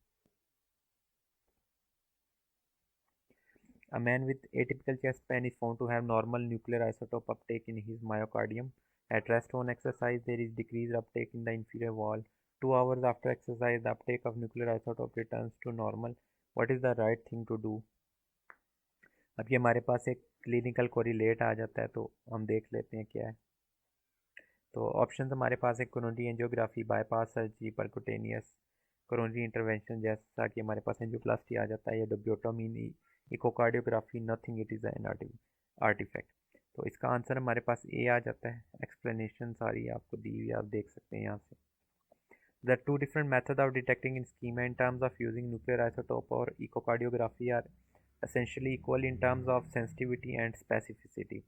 A man with atypical chest pain is found to have normal nuclear isotope uptake in his myocardium. At rest on exercise, there is decreased uptake in the inferior wall. 2 hours after exercise, the uptake of nuclear isotope returns to normal. What is the right thing to do? अब ये हमारे पास एक clinical correlate आ जाता है, तो हम देख लेते हैं क्या है। तो ऑप्शन हमारे पास है coronary angiography, bypass surgery, percutaneous coronary intervention जैसा कि हमारे पास एंजियोप्लास्टी आ जाता है, या dobutamine, echocardiography, nothing, it is an artifact. तो इसका आंसर हमारे पास ए आ जाता है। एक्सप्लेनेशन सारी आपको दी हुई आप देख सकते हैं यहाँ से। The two different methods of detecting ischemia in terms of using nuclear isotope or echocardiography are essentially equal in terms of sensitivity and specificity.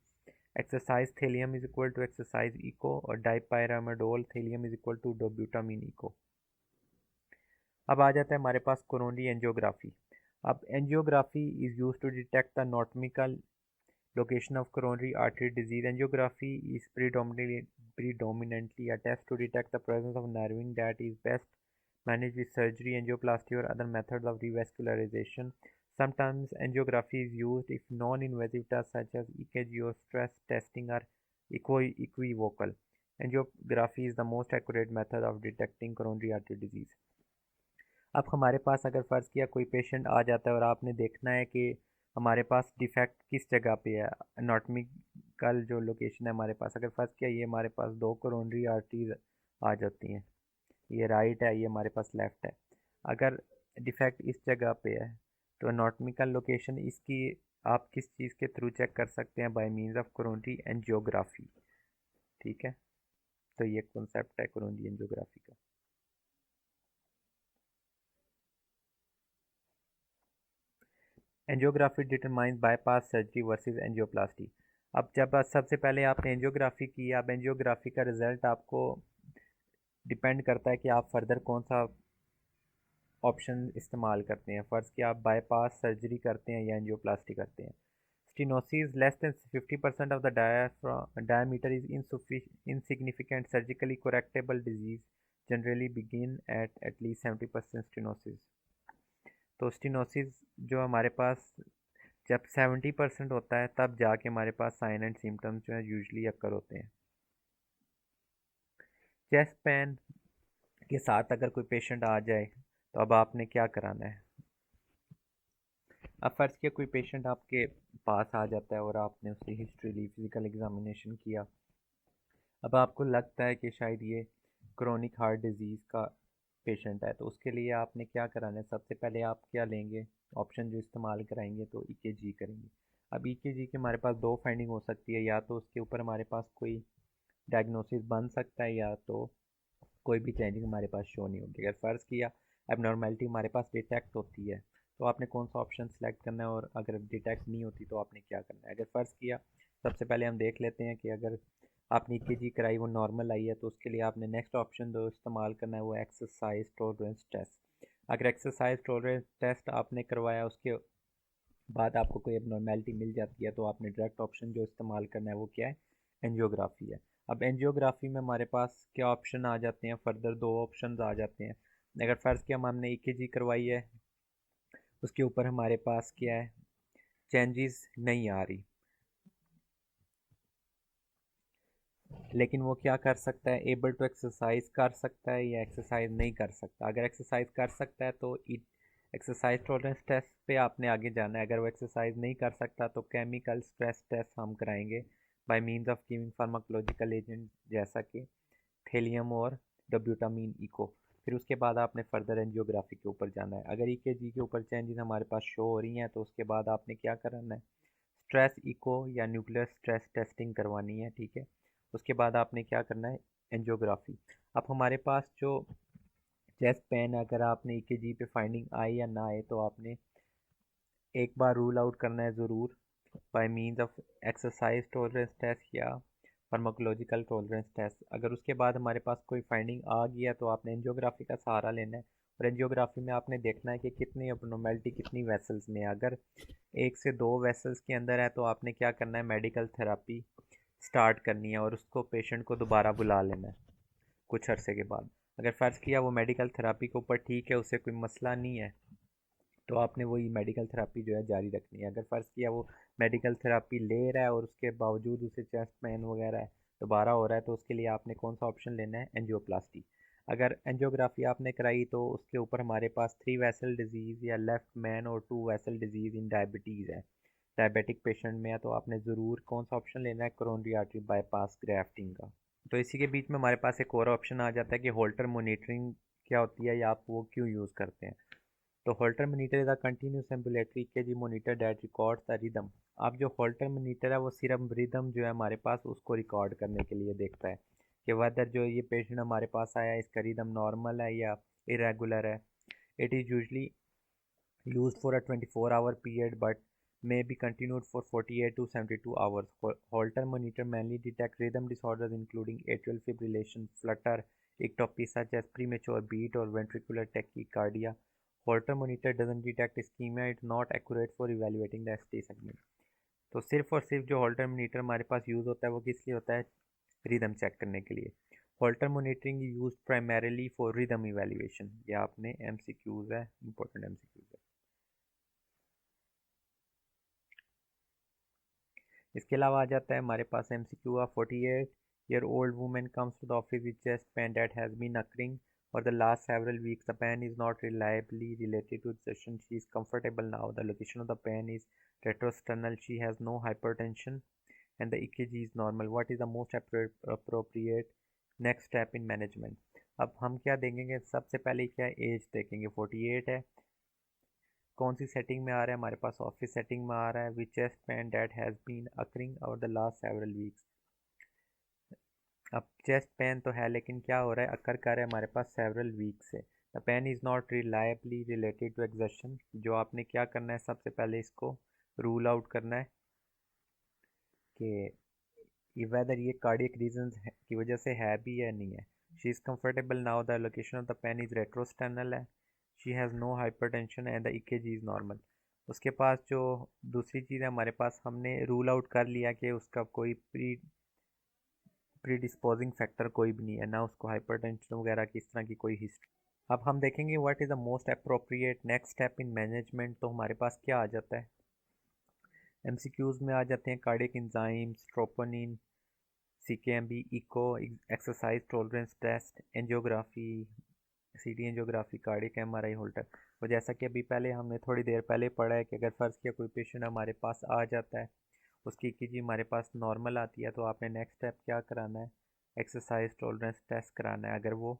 Exercise thallium is equal to exercise echo, और dipyridamole thallium is equal to dobutamine echo. अब आ जाता है हमारे पास coronary angiography. अब angiography is use to detect the anatomical location of coronary artery disease. Angiography is predominantly a test to detect the presence of nerving that is best managed with surgery, angioplasty, or other methods of revascularization. Sometimes angiography is used if non-invasive tests such as EKG or stress testing are equivocal. Angiography is the most accurate method of detecting coronary artery disease. अब हमारे पास अगर फ़र्ज़ किया कोई patient आ जाता है और आपने देखना है कि हमारे पास डिफेक्ट किस जगह पे है, एनाटॉमिकल जो लोकेशन है हमारे पास, अगर फ़र्ज़ किया ये हमारे पास दो कोरोनरी आर्टरीज आ जाती हैं, ये राइट है, ये हमारे पास लेफ़्ट है। अगर डिफेक्ट इस जगह पे है तो एनाटॉमिकल लोकेशन इसकी आप किस चीज़ के थ्रू चेक कर सकते हैं? By means of coronary angiography. ठीक है, तो ये कॉन्सेप्ट है कोरोनरी एंजियोग्राफी का। Angiography determines bypass surgery versus angioplasty. अब जब सबसे पहले आपने एंजियोग्राफी की, अब एंजियोग्राफी का रिजल्ट आपको डिपेंड करता है कि आप फर्दर कौन सा ऑप्शन इस्तेमाल करते हैं। फ़र्ज़ कि आप बाईपास सर्जरी करते हैं या एंजियोप्लास्टी करते हैं। Stenosis less than 50% of the diameter is insignificant surgically correctable disease generally begin at least 70% stenosis. तो स्टेनोसिस जो हमारे पास जब 70% होता है तब जाके हमारे पास साइन एंड सिम्टम्स जो है यूजली अकर होते हैं। चेस्ट पेन के साथ अगर कोई पेशेंट आ जाए तो अब आपने क्या कराना है? अब फर्ज किया कोई पेशेंट आपके पास आ जाता है और आपने उसकी हिस्ट्री ली, फिजिकल एग्जामिनेशन किया, अब आपको लगता है कि शायद ये क्रोनिक हार्ट डिजीज़ का पेशेंट है, तो उसके लिए आपने क्या कराना है? सबसे पहले आप क्या लेंगे? ऑप्शन जो इस्तेमाल कराएंगे तो ईकेजी करेंगे। अब ईकेजी की हमारे पास दो फाइंडिंग हो सकती है, या तो उसके ऊपर हमारे पास कोई डायग्नोसिस बन सकता है या तो कोई भी चेंजिंग हमारे पास शो नहीं होगी। अगर फ़र्ज़ किया एबनॉर्मेलिटी हमारे पास डिटेक्ट होती है तो आपने कौन सा ऑप्शन सेलेक्ट करना है, और अगर डिटेक्ट नहीं होती तो आपने क्या करना है? अगर फ़र्ज़ किया सबसे पहले हम देख लेते हैं कि अगर आपने ईकेजी कराई वो नॉर्मल आई है तो उसके लिए आपने नेक्स्ट ऑप्शन जो इस्तेमाल करना है वो एक्सरसाइज टॉलरेंस टेस्ट। अगर एक्सरसाइज टॉलरेंस टेस्ट आपने करवाया उसके बाद आपको कोई एबनॉर्मेलिटी मिल जाती है तो आपने डायरेक्ट ऑप्शन जो इस्तेमाल करना है वो क्या है? एंजियोग्राफी है। अब एंजियोग्राफी में हमारे पास क्या ऑप्शन आ जाते हैं? फर्दर दो ऑप्शन आ जाते हैं। अगर फ़र्ज़ किया हमने ईकेजी करवाई है, उसके ऊपर हमारे पास क्या है? चेंजेस नहीं आ रही, लेकिन वो क्या कर सकता है? एबल टू एक्सरसाइज कर सकता है या एक्सरसाइज नहीं कर सकता। अगर एक्सरसाइज कर सकता है तो एक्सरसाइज टॉलरेंस टेस्ट पे आपने आगे जाना है। अगर वो एक्सरसाइज नहीं कर सकता तो केमिकल स्ट्रेस टेस्ट हम कराएंगे bye means of giving pharmacological agent जैसा कि थेलियम और डब्यूटामीन इको। फिर उसके बाद आपने फर्दर एंजियोग्राफी के ऊपर जाना है। अगर ईकेजी के ऊपर चेंजेस हमारे पास शो हो रही हैं तो उसके बाद आपने क्या करना है? स्ट्रेस इको या न्यूक्लियर स्ट्रेस टेस्टिंग करवानी है। ठीक है, उसके बाद आपने क्या करना है? एंजियोग्राफी। अब हमारे पास जो चेस्ट पेन है, अगर आपने ईकेजी पे फाइंडिंग आए या ना आए तो आपने एक बार रूल आउट करना है ज़रूर by means of exercise tolerance test या फार्माकोलॉजिकल टॉलरेंस टेस्ट। अगर उसके बाद हमारे पास कोई फाइंडिंग आ गया तो आपने एंजियोग्राफी का सहारा लेना है, और एंजियोग्राफी में आपने देखना है कि कितनी एबनॉर्मेलिटी कितनी वेसल्स में है। अगर एक से दो वेसल्स के अंदर है तो आपने क्या करना है? मेडिकल थेरापी स्टार्ट करनी है और उसको पेशेंट को दोबारा बुला लेना है कुछ अरसे के बाद। अगर फ़र्ज़ किया वो मेडिकल थेरापी के ऊपर ठीक है, उसे कोई मसला नहीं है, तो आपने वही मेडिकल थेरापी जो है जारी रखनी है। अगर फ़र्ज़ किया वो मेडिकल थेरापी ले रहा है और उसके बावजूद उसे चेस्ट पेन वगैरह दोबारा हो रहा है तो उसके लिए आपने कौन सा ऑप्शन लेना है? एंजियोप्लास्टी। अगर एंजियोग्राफी आपने कराई तो उसके ऊपर हमारे पास 3 वेसल डिजीज़ या लेफ्ट मैन और 2 वेसल डिजीज़ इन डायबिटीज़ है, डायबिटिक पेशेंट में है, तो आपने ज़रूर कौन सा ऑप्शन लेना है? कोरोनरी आर्टरी बाईपास ग्राफ्टिंग का। तो इसी के बीच में हमारे पास एक और ऑप्शन आ जाता है कि होल्टर मोनिटरिंग क्या होती है या आप वो क्यों यूज़ करते हैं। तो Holter monitor is a continuous ambulatory EKG monitor that records the rhythm. अब जो होल्टर मोनीटर है वो सिर्फ रिदम जो है हमारे पास उसको रिकॉर्ड करने के लिए देखता है कि वदर जो ये पेशेंट हमारे पास आया इसका रिदम नॉर्मल है या इरेगुलर है। It is usually use for a 24 our period but may be continued for 48 to 72 hours. Holter monitor mainly detect rhythm disorders including atrial fibrillation, flutter, ectopy such as premature beat or ventricular tachycardia. Holter monitor doesn't detect ischemia. It's not accurate for evaluating the ST segment. तो सिर्फ और सिर्फ जो Holter monitor हमारे पास use होता है वो किस लिए होता है? रिदम चेक करने के लिए. Holter monitoring use primarily for rhythm evaluation. ये आपने MCQs है, इंपॉर्टेंट MCQs है. इसके अलावा आ जाता है हमारे पास MCQ of 48-year-old woman comes to the office with chest pain that has been occurring for the last several weeks. The pain is not reliably related to exertion. She is comfortable now. The location of the pain is retrosternal. She has no hypertension and the EKG is normal. What is the most appropriate next step in management? अब हम क्या देखेंगे? सबसे पहले क्या as देखेंगे. 48 है. कौन सी सेटिंग में आ रहा है? हमारे पास ऑफिस सेटिंग में आ रहा है. Which chest pain that has been occurring over the last several weeks. अब चेस्ट पेन तो है लेकिन क्या हो रहा है? अकर कर रहा है हमारे पास सेवरल वीक से. The pain is not reliably related to exertion. जो आपने क्या करना है, सबसे पहले इसको रूल आउट करना है कि वेदर ये कार्डियक रीजंस की वजह से है भी या नहीं है. She is comfortable now. The location of the pain is retrosternal है. She has no hypertension and the EKG is normal. उसके पास जो दूसरी चीज़ है हमारे पास, हमने रूल आउट कर लिया कि उसका कोई प्रीडिस्पोजिंग फैक्टर कोई भी नहीं है, ना उसको हाइपरटेंशन वगैरह की इस तरह की कोई हिस्ट्री. अब हम देखेंगे what is the most appropriate next step in management. तो हमारे पास क्या आ जाता है? MCQs में आ जाते हैं cardiac enzymes, troponin, CKMB, echo, exercise tolerance test, angiography, CT angiography, cardiac MRI, Holter. तो जैसा कि अभी पहले हमने थोड़ी देर पहले पढ़ा है कि अगर फ़र्ज़ किया कोई पेशेंट हमारे पास आ जाता है, उसकी EKG हमारे पास नॉर्मल आती है, तो आपने नेक्स्ट स्टेप क्या कराना है? एक्सरसाइज टॉलरेंस टेस्ट कराना है. अगर वो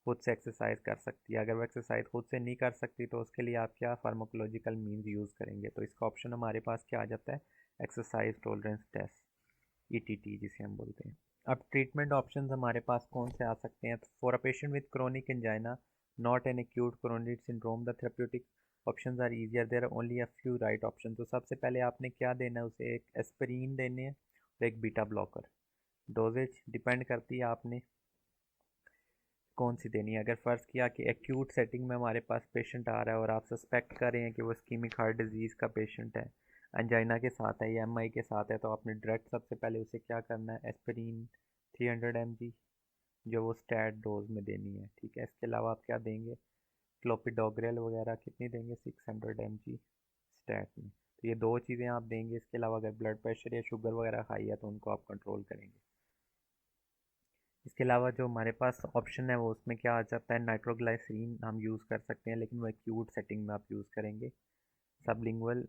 खुद से एक्सरसाइज कर सकती है. अगर वो एक्सरसाइज खुद से नहीं कर सकती तो उसके लिए आप क्या फार्माकोलॉजिकल मीन्स यूज़ करेंगे. तो इसका ऑप्शन हमारे पास क्या आ जाता है? एक्सरसाइज टॉलरेंस टेस्ट, ETT जिसे हम बोलते हैं. अब ट्रीटमेंट ऑप्शंस हमारे पास कौन से आ सकते हैं? For a patient with chronic angina not an acute coronary syndrome the therapeutic options are easier. There are only a few right option. तो सबसे पहले आपने क्या देना है उसे? एक एस्पिरिन देने हैं और एक बीटा ब्लॉकर. डोजेज डिपेंड करती है आपने कौन सी देनी है. अगर फ़र्ज़ किया कि एक्यूट सेटिंग में हमारे पास पेशेंट आ रहा है और आप सस्पेक्ट कर रहे हैं कि वो इस्कीमिक हार्ट डिजीज़ का पेशेंट है, एंजाइना के साथ है या MI के साथ है, तो आपने डायरेक्ट सबसे पहले उसे क्या करना है? एस्पिरिन 300 mg जो वो स्टैट डोज में देनी है. ठीक है. इसके अलावा आप क्या देंगे? क्लोपिडोग्रेल वगैरह कितनी देंगे? 600 mg स्टैट में. तो ये दो चीज़ें आप देंगे. इसके अलावा अगर ब्लड प्रेशर या शुगर वगैरह हाई है तो उनको आप कंट्रोल करेंगे. इसके अलावा जो हमारे पास ऑप्शन है वो उसमें क्या आ जाता है? नाइट्रोग्लाइसरीन हम यूज़ कर सकते हैं लेकिन वो एक्यूट सेटिंग में आप यूज़ करेंगे. सबलिंगुअल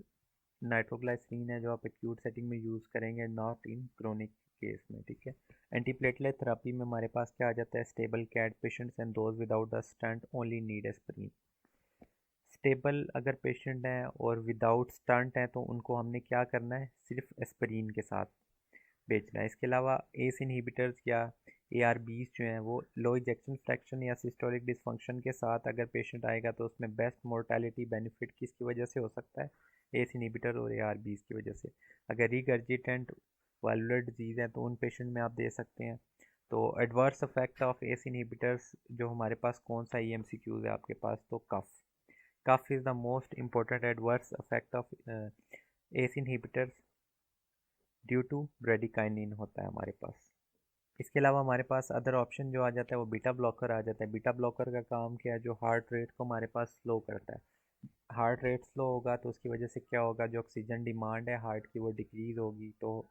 नाइट्रोग्लाइसरीन है जो आप एक्यूट सेटिंग में यूज़ करेंगे, नॉट इन क्रोनिक केस में. ठीक है. एंटीप्लेटलेट थेरेपी में हमारे पास क्या आ जाता है? Stable CAD patients and those without the stent only need aspirin. Stable अगर पेशेंट हैं और विदाउट स्टंट हैं तो उनको हमने क्या करना है? सिर्फ एस्पिरिन के साथ बेचना है. इसके अलावा एस इनहिबिटर्स या ARBs जो हैं वो लो इजेक्शन फ्रैक्शन या सिस्टोलिक डिसफंक्शन के साथ अगर पेशेंट आएगा तो उसमें बेस्ट मोर्टेलिटी बेनिफिट किसकी वजह से हो सकता है? एस इनहिबिटर और ARBs की वजह से. अगर रिगर्जिटेंट वाल्वुलर डिजीज़ है तो उन पेशेंट में आप दे सकते हैं. तो adverse effect of ACE inhibitors जो हमारे पास कौन सा EMCQs है आपके पास? तो cough is the most important adverse effect of ACE inhibitors due to bradykinin होता है हमारे पास. इसके अलावा हमारे पास अदर ऑप्शन जो आ जाता है वो बीटा ब्लॉकर आ जाता है. बीटा ब्लॉकर का काम क्या है? जो हार्ट रेट को हमारे पास स्लो करता है. हार्ट रेट स्लो होगा तो उसकी वजह से क्या होगा? जो ऑक्सीजन डिमांड है हार्ट की वो डिक्रीज होगी. तो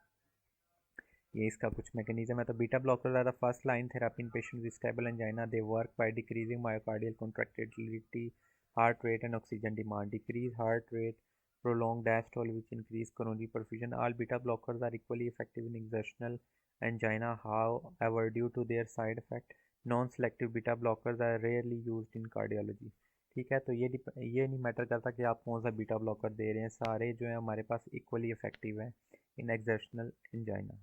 ये इसका कुछ मैकेनिज्म है. तो beta blocker are the first line therapy in patient with stable angina. They work by decreasing myocardial contractility, heart rate and oxygen demand. Decrease heart rate, prolonged diastole which increase coronary perfusion. All beta blockers are equally effective in exertional angina. However, due to their side effect, non-selective beta blockers are rarely used in cardiology. ठीक है. तो ये नहीं matter करता कि आप कौन सा बीटा ब्लॉकर दे रहे हैं, सारे जो है हमारे पास इक्वली इफेक्टिव हैं इन एक्सर्शनल एंजाइना.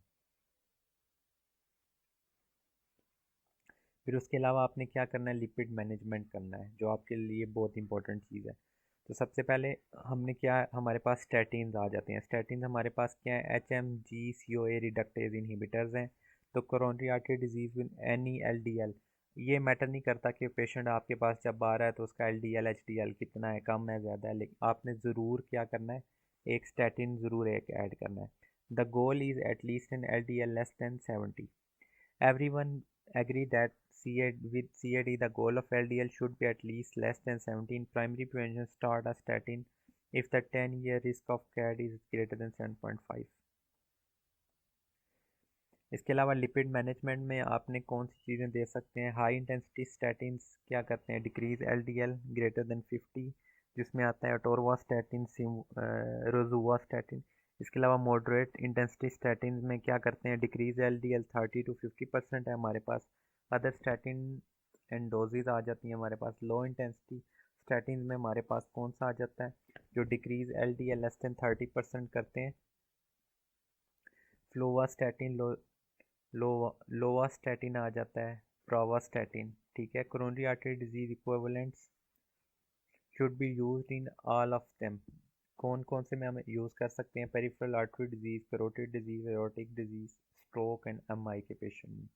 फिर उसके अलावा आपने क्या करना है? लिपिड मैनेजमेंट करना है जो आपके लिए बहुत इंपॉर्टेंट चीज़ है. तो सबसे पहले हमने क्या, हमारे पास स्टैटिन्स आ जाते हैं। स्टैटिन्स हमारे पास क्या है, HMG-CoA रिडक्टेज इनहिबिटर्स हैं। तो coronary artery disease with any LDL, ये मैटर नहीं करता कि पेशेंट आपके पास जब आ रहा है तो उसका LDL HDL कितना है, कम है ज़्यादा है, लेकिन आपने ज़रूर क्या करना है, एक स्टैटिन ज़रूर एक ऐड करना है। The goal is at least in LDL less than 70। Everyone agree that with CAD the goal of LDL should be at least less than 17. Primary prevention start a statin if the 10-year risk of CAD is greater than 7.5. इसके अलावा lipid management में आपने कौन सी चीज़ें दे सकते हैं। High intensity statins क्या करते हैं, डिक्रीज LDL ग्रेटर देन 50, जिसमें आता है अटोरवास्टैटिन, रोजुवास्टैटिन। इसके अलावा मॉडरेट इंटेंसिटी स्टैटिन में क्या करते हैं, डिक्रीज LDL 30 to 50% है हमारे पास। अदर स्टैटिन एंड डोजेज आ जाती हैं हमारे पास। लो इंटेंसिटी स्टैटिन में हमारे पास कौन सा आ जाता है, जो डिक्रीज LDL लेस देन 30% करते हैं, फ्लोवास्टैटिन, लोवास्टैटिन आ जाता है, प्रोवास्टैटिन। ठीक है। Coronary artery disease equivalents should be used in all of them. कौन कौन से में हम यूज़ कर सकते हैं, peripheral artery disease, carotid disease, aortic disease, stroke and MI के पेशेंट में।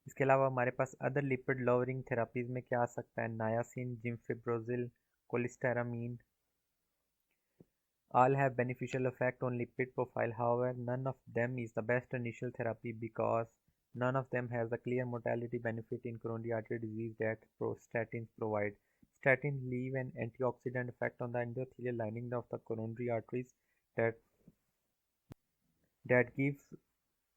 इसके अलावा हमारे पास अदर लिपिड लोअरिंग थेरापीज में क्या आ सकता है, नायासिन, जिम्फिब्रोजिल, कोलिस्टेरामीन। All have beneficial effect on lipid profile. However, none of them is the best initial therapy because none of them has a clear mortality benefit in coronary artery disease that statins provide. Statins leave an antioxidant effect on the endothelial lining of the coronary arteries that gives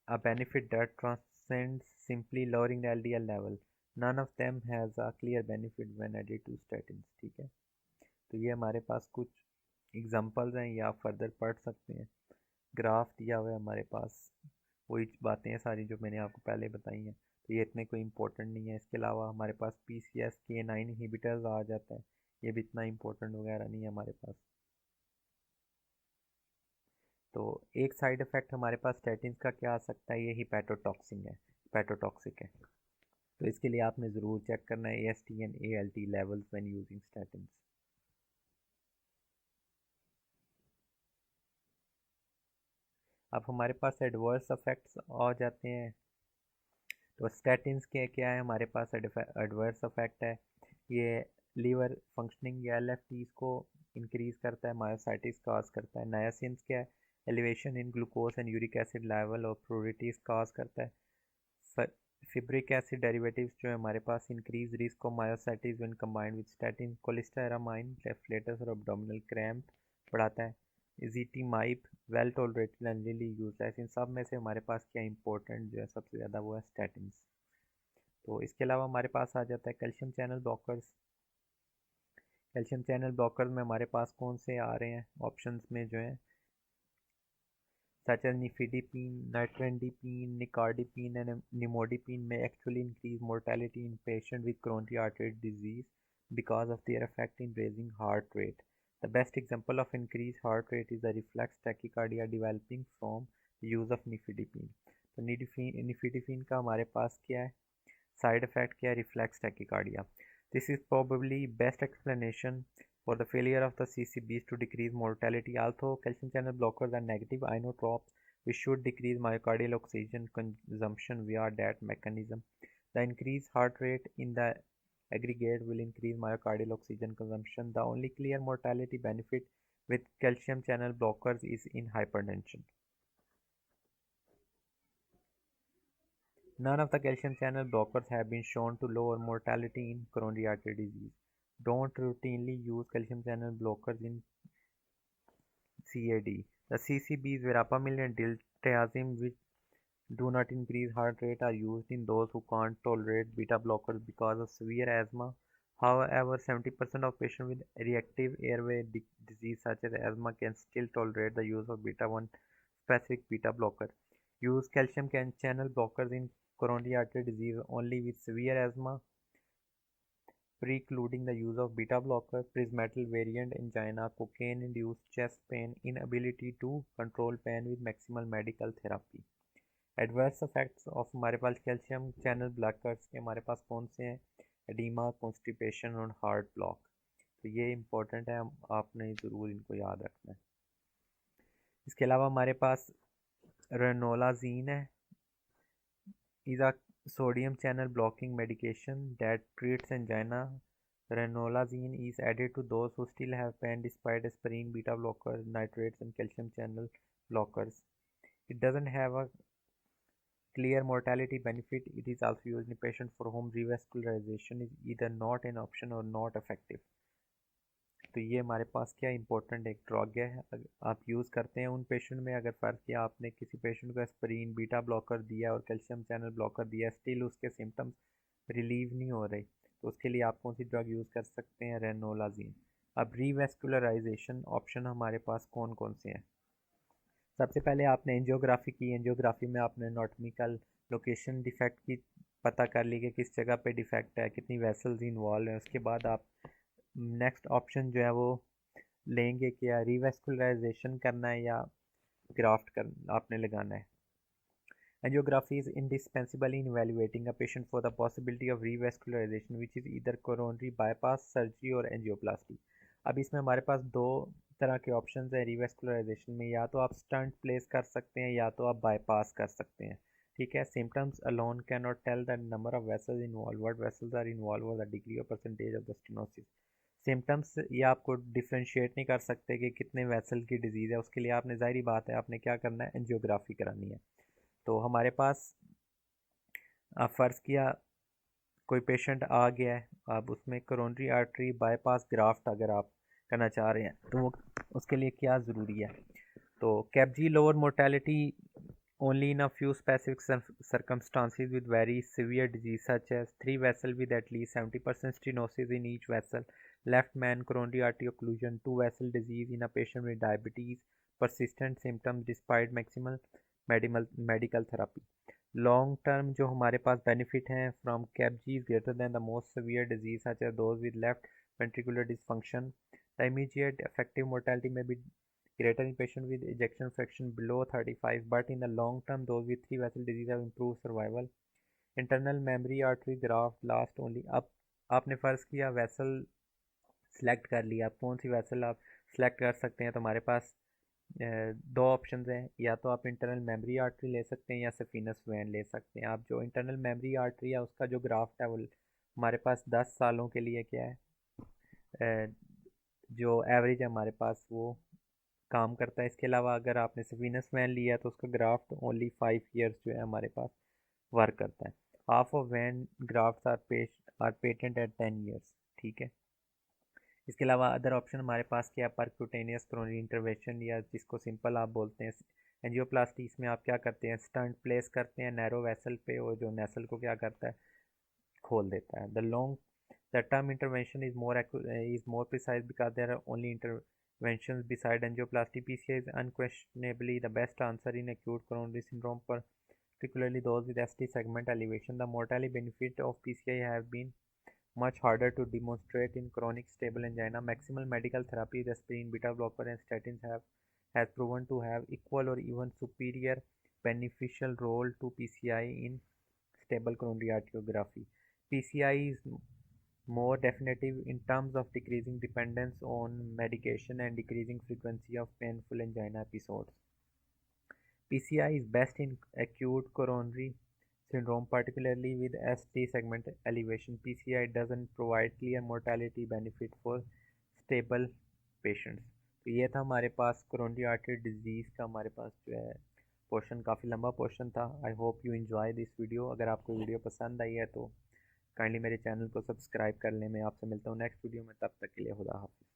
a benefit that transcends simply lowering the LDL level. None of them has a clear benefit when added to statins. ठीक है। तो ये हमारे पास कुछ examples हैं, या further पढ़ सकते हैं। ग्राफ दिया हुआ है हमारे पास, वही बातें हैं सारी जो मैंने आपको पहले बताई हैं, तो ये इतने कोई इंपॉर्टेंट नहीं है। इसके अलावा हमारे पास PCSK9 इनहिबिटर्स आ जाता है, ये भी इतना इंपॉर्टेंट वगैरह नहीं है हमारे पास। तो एक साइड इफ़ेक्ट हमारे पास स्टैटिन का क्या आ सकता है, ये हिपैटोटॉक्सिक है, हिपैटोटॉक्सिक है। तो इसके लिए आपने ज़रूर चेक करना है AST and ALT levels when using statin. अब हमारे पास एडवर्स इफेक्ट्स आ जाते हैं। तो स्टैटिन्स के क्या है, हमारे पास एडवर्स इफेक्ट है, ये लीवर फंक्शनिंग या LFTs को इंक्रीज करता है, मायोसाइटिस काज करता है। नायासिन्स क्या है, elevation in glucose and uric acid level और प्रोरिटीज काज करता है। फिब्रिक एसिड डेरिवेटिव्स जो है हमारे पास increase risk of myositis when combined with statin. Cholestyramine flatus और एब्डोमिनल क्रैम्प बढ़ाता है। Ezetimibe well tolerated and really useless. इन सब में से हमारे पास क्या इंपॉर्टेंट जो है सबसे ज़्यादा वो है स्टैटिन। तो इसके अलावा हमारे पास आ जाता है calcium channel blockers. Calcium channel blockers में हमारे पास कौन से आ रहे हैं ऑप्शंस में जो है, such as nifedipine, nitrodipine, nicardipine, and nimodipine may actually increase mortality in patients with coronary artery disease because of their effect in raising heart rate. The best example of increased heart rate is the reflex tachycardia developing from the use of nifedipine. तो nifedipine का हमारे पास क्या है, side effect क्या है, reflex tachycardia. This is probably best explanation for the failure of the CCBs to decrease mortality. Although calcium channel blockers are negative inotropes, we should decrease myocardial oxygen consumption via that mechanism. The increased heart rate in the aggregate will increase myocardial oxygen consumption. The only clear mortality benefit with calcium channel blockers is in hypertension. None of the calcium channel blockers have been shown to lower mortality in coronary artery disease. Don't routinely use calcium channel blockers in CAD. The CCBs, verapamil and diltiazem, which do not increase heart rate, are used in those who can't tolerate beta blockers because of severe asthma. However, 70% of patients with reactive airway disease such as asthma can still tolerate the use of beta-1 specific beta blocker. Use calcium channel blockers in coronary artery disease only with severe asthma, precluding the use of beta blocker, prismatic variant angina, cocaine-induced chest pain, inability to control pain with maximal medical therapy. Adverse effects of हमारे पास calcium channel blockers के हमारे पास कौन से हैं, edema, constipation और heart block. तो ये इम्पोर्टेंट है, आपने ज़रूर इनको याद रखना है। इसके अलावा हमारे पास रेनोलाजीन है, is a sodium channel blocking medication that treats angina. Ranolazine is added to those who still have pain despite aspirin, beta blockers, nitrates, and calcium channel blockers. It doesn't have a clear mortality benefit. It is also used in patients for whom revascularization is either not an option or not effective. तो ये हमारे पास क्या important एक drug है, आप use करते हैं उन पेशेंट में। अगर फ़र्क किया आपने किसी पेशेंट को एस्पिरिन, बीटा ब्लॉकर दिया और कैल्शियम चैनल ब्लॉकर दिया, स्टिल उसके सिम्टम्स रिलीव नहीं हो रहे, तो उसके लिए आप कौन सी ड्रग यूज़ कर सकते हैं? रेनोलाजीन। अब रीवेस्कुलराइजेशन ऑप्शन हमारे पास कौन कौन से हैं? सबसे पहले आपने एंजियोग्राफी की। एंजियोग्राफी में आपने एनाटॉमिकल लोकेशन डिफेक्ट की पता कर ली कि किस जगह पे डिफेक्ट है, कितनी वेसल्स इन्वॉल्व है। उसके बाद आप नेक्स्ट ऑप्शन जो है वो लेंगे कि या रिवेस्कुलराइजेशन करना है या ग्राफ्ट कर आपने लगाना है। Angiography is indispensable in evaluating a patient for the possibility of revascularization which is either coronary bypass surgery और एंजियोप्लास्टी। अब इसमें हमारे पास दो तरह के ऑप्शन हैं रिवेस्कुलराइजेशन में, या तो आप स्टंट प्लेस कर सकते हैं या तो आप बाईपास कर सकते हैं। ठीक है, symptoms alone can not tell the number of vessels involve, what vessels are involve और the degree of percentage of the stenosis. Symptoms ये आपको डिफ्रेंशिएट नहीं कर सकते कि कितने वेसल की डिजीज़ है। उसके लिए आपने ज़ाहिरी बात है आपने क्या करना है, एंजियोग्राफी करानी है। तो हमारे पास आप फ़र्ज़ किया कोई पेशेंट आ गया है, अब उसमें कोरोनरी आर्टरी बाईपास ग्राफ्ट अगर आप करना चाह रहे हैं तो उसके लिए क्या ज़रूरी है? तो CABG lower mortality only in a few specific circumstances with very severe disease such as 3 vessel with at least 70% stenosis in each vessel, left main coronary artery occlusion, 2 vessel disease in a patient with diabetes, persistent symptoms despite maximal medical therapy. Long term जो हमारे पास benefit हैं from CABG is greater than the most severe disease such as those with left ventricular dysfunction. The immediate effective mortality में भी greater in patient with ejection fraction below 35, but in the long term those with 3 vessel disease have improved survival. Internal memory artery graft last only। अब आपने फ़र्ज़ किया vessel select कर लिया, आप कौन सी वेसल आप सेलेक्ट कर सकते हैं? तो हमारे पास दो ऑप्शन हैं, या तो आप इंटरनल मेमोरी आर्टरी ले सकते हैं या सफीनस वेन ले सकते हैं। आप जो इंटरनल मेमोरी आर्टरी है उसका जो ग्राफ्ट है वो हमारे पास 10 सालों के लिए क्या है, जो एवरेज है हमारे पास वो काम करता है। इसके अलावा अगर आपने सफीनस वैन लिया तो उसका ग्राफ्ट ओनली 5 ईयर्स जो है हमारे पास वर्क करता है। Half of vein graft are patent at 10 years. ठीक है, इसके अलावा अदर ऑप्शन हमारे पास क्या है, परक्यूटेनियस कोरोनरी इंटरवेंशन या जिसको सिंपल आप बोलते हैं एंजियोप्लास्टी। इसमें आप क्या करते हैं, स्टंट प्लेस करते हैं नैरो वेसल पे और जो नेसल को क्या करता है, खोल देता है। The term intervention is more precise because there are only interventions beside angioplasty. PCI is unquestionably the best answer in acute coronary syndrome, particularly those with ST segment elevation. The mortality benefit of PCI have been much harder to demonstrate in chronic stable angina. Maximal medical therapy, the aspirin, beta blocker, and statins has proven to have equal or even superior beneficial role to PCI in stable coronary arteriography. PCI is more definitive in terms of decreasing dependence on medication and decreasing frequency of painful angina episodes. PCI is best in acute coronary syndrome, particularly with ST segment elevation. PCI doesn't provide clear mortality benefit for stable patients. तो ये था हमारे पास coronary artery disease का हमारे पास जो है पोर्शन, काफ़ी लंबा पोर्शन था। I hope you enjoy this video. अगर आपको वीडियो पसंद आई है तो काइंडली मेरे चैनल को सब्सक्राइब कर लें। मैं आपसे मिलता हूँ नेक्स्ट वीडियो में, तब तक के लिए खुदा हाफिज़।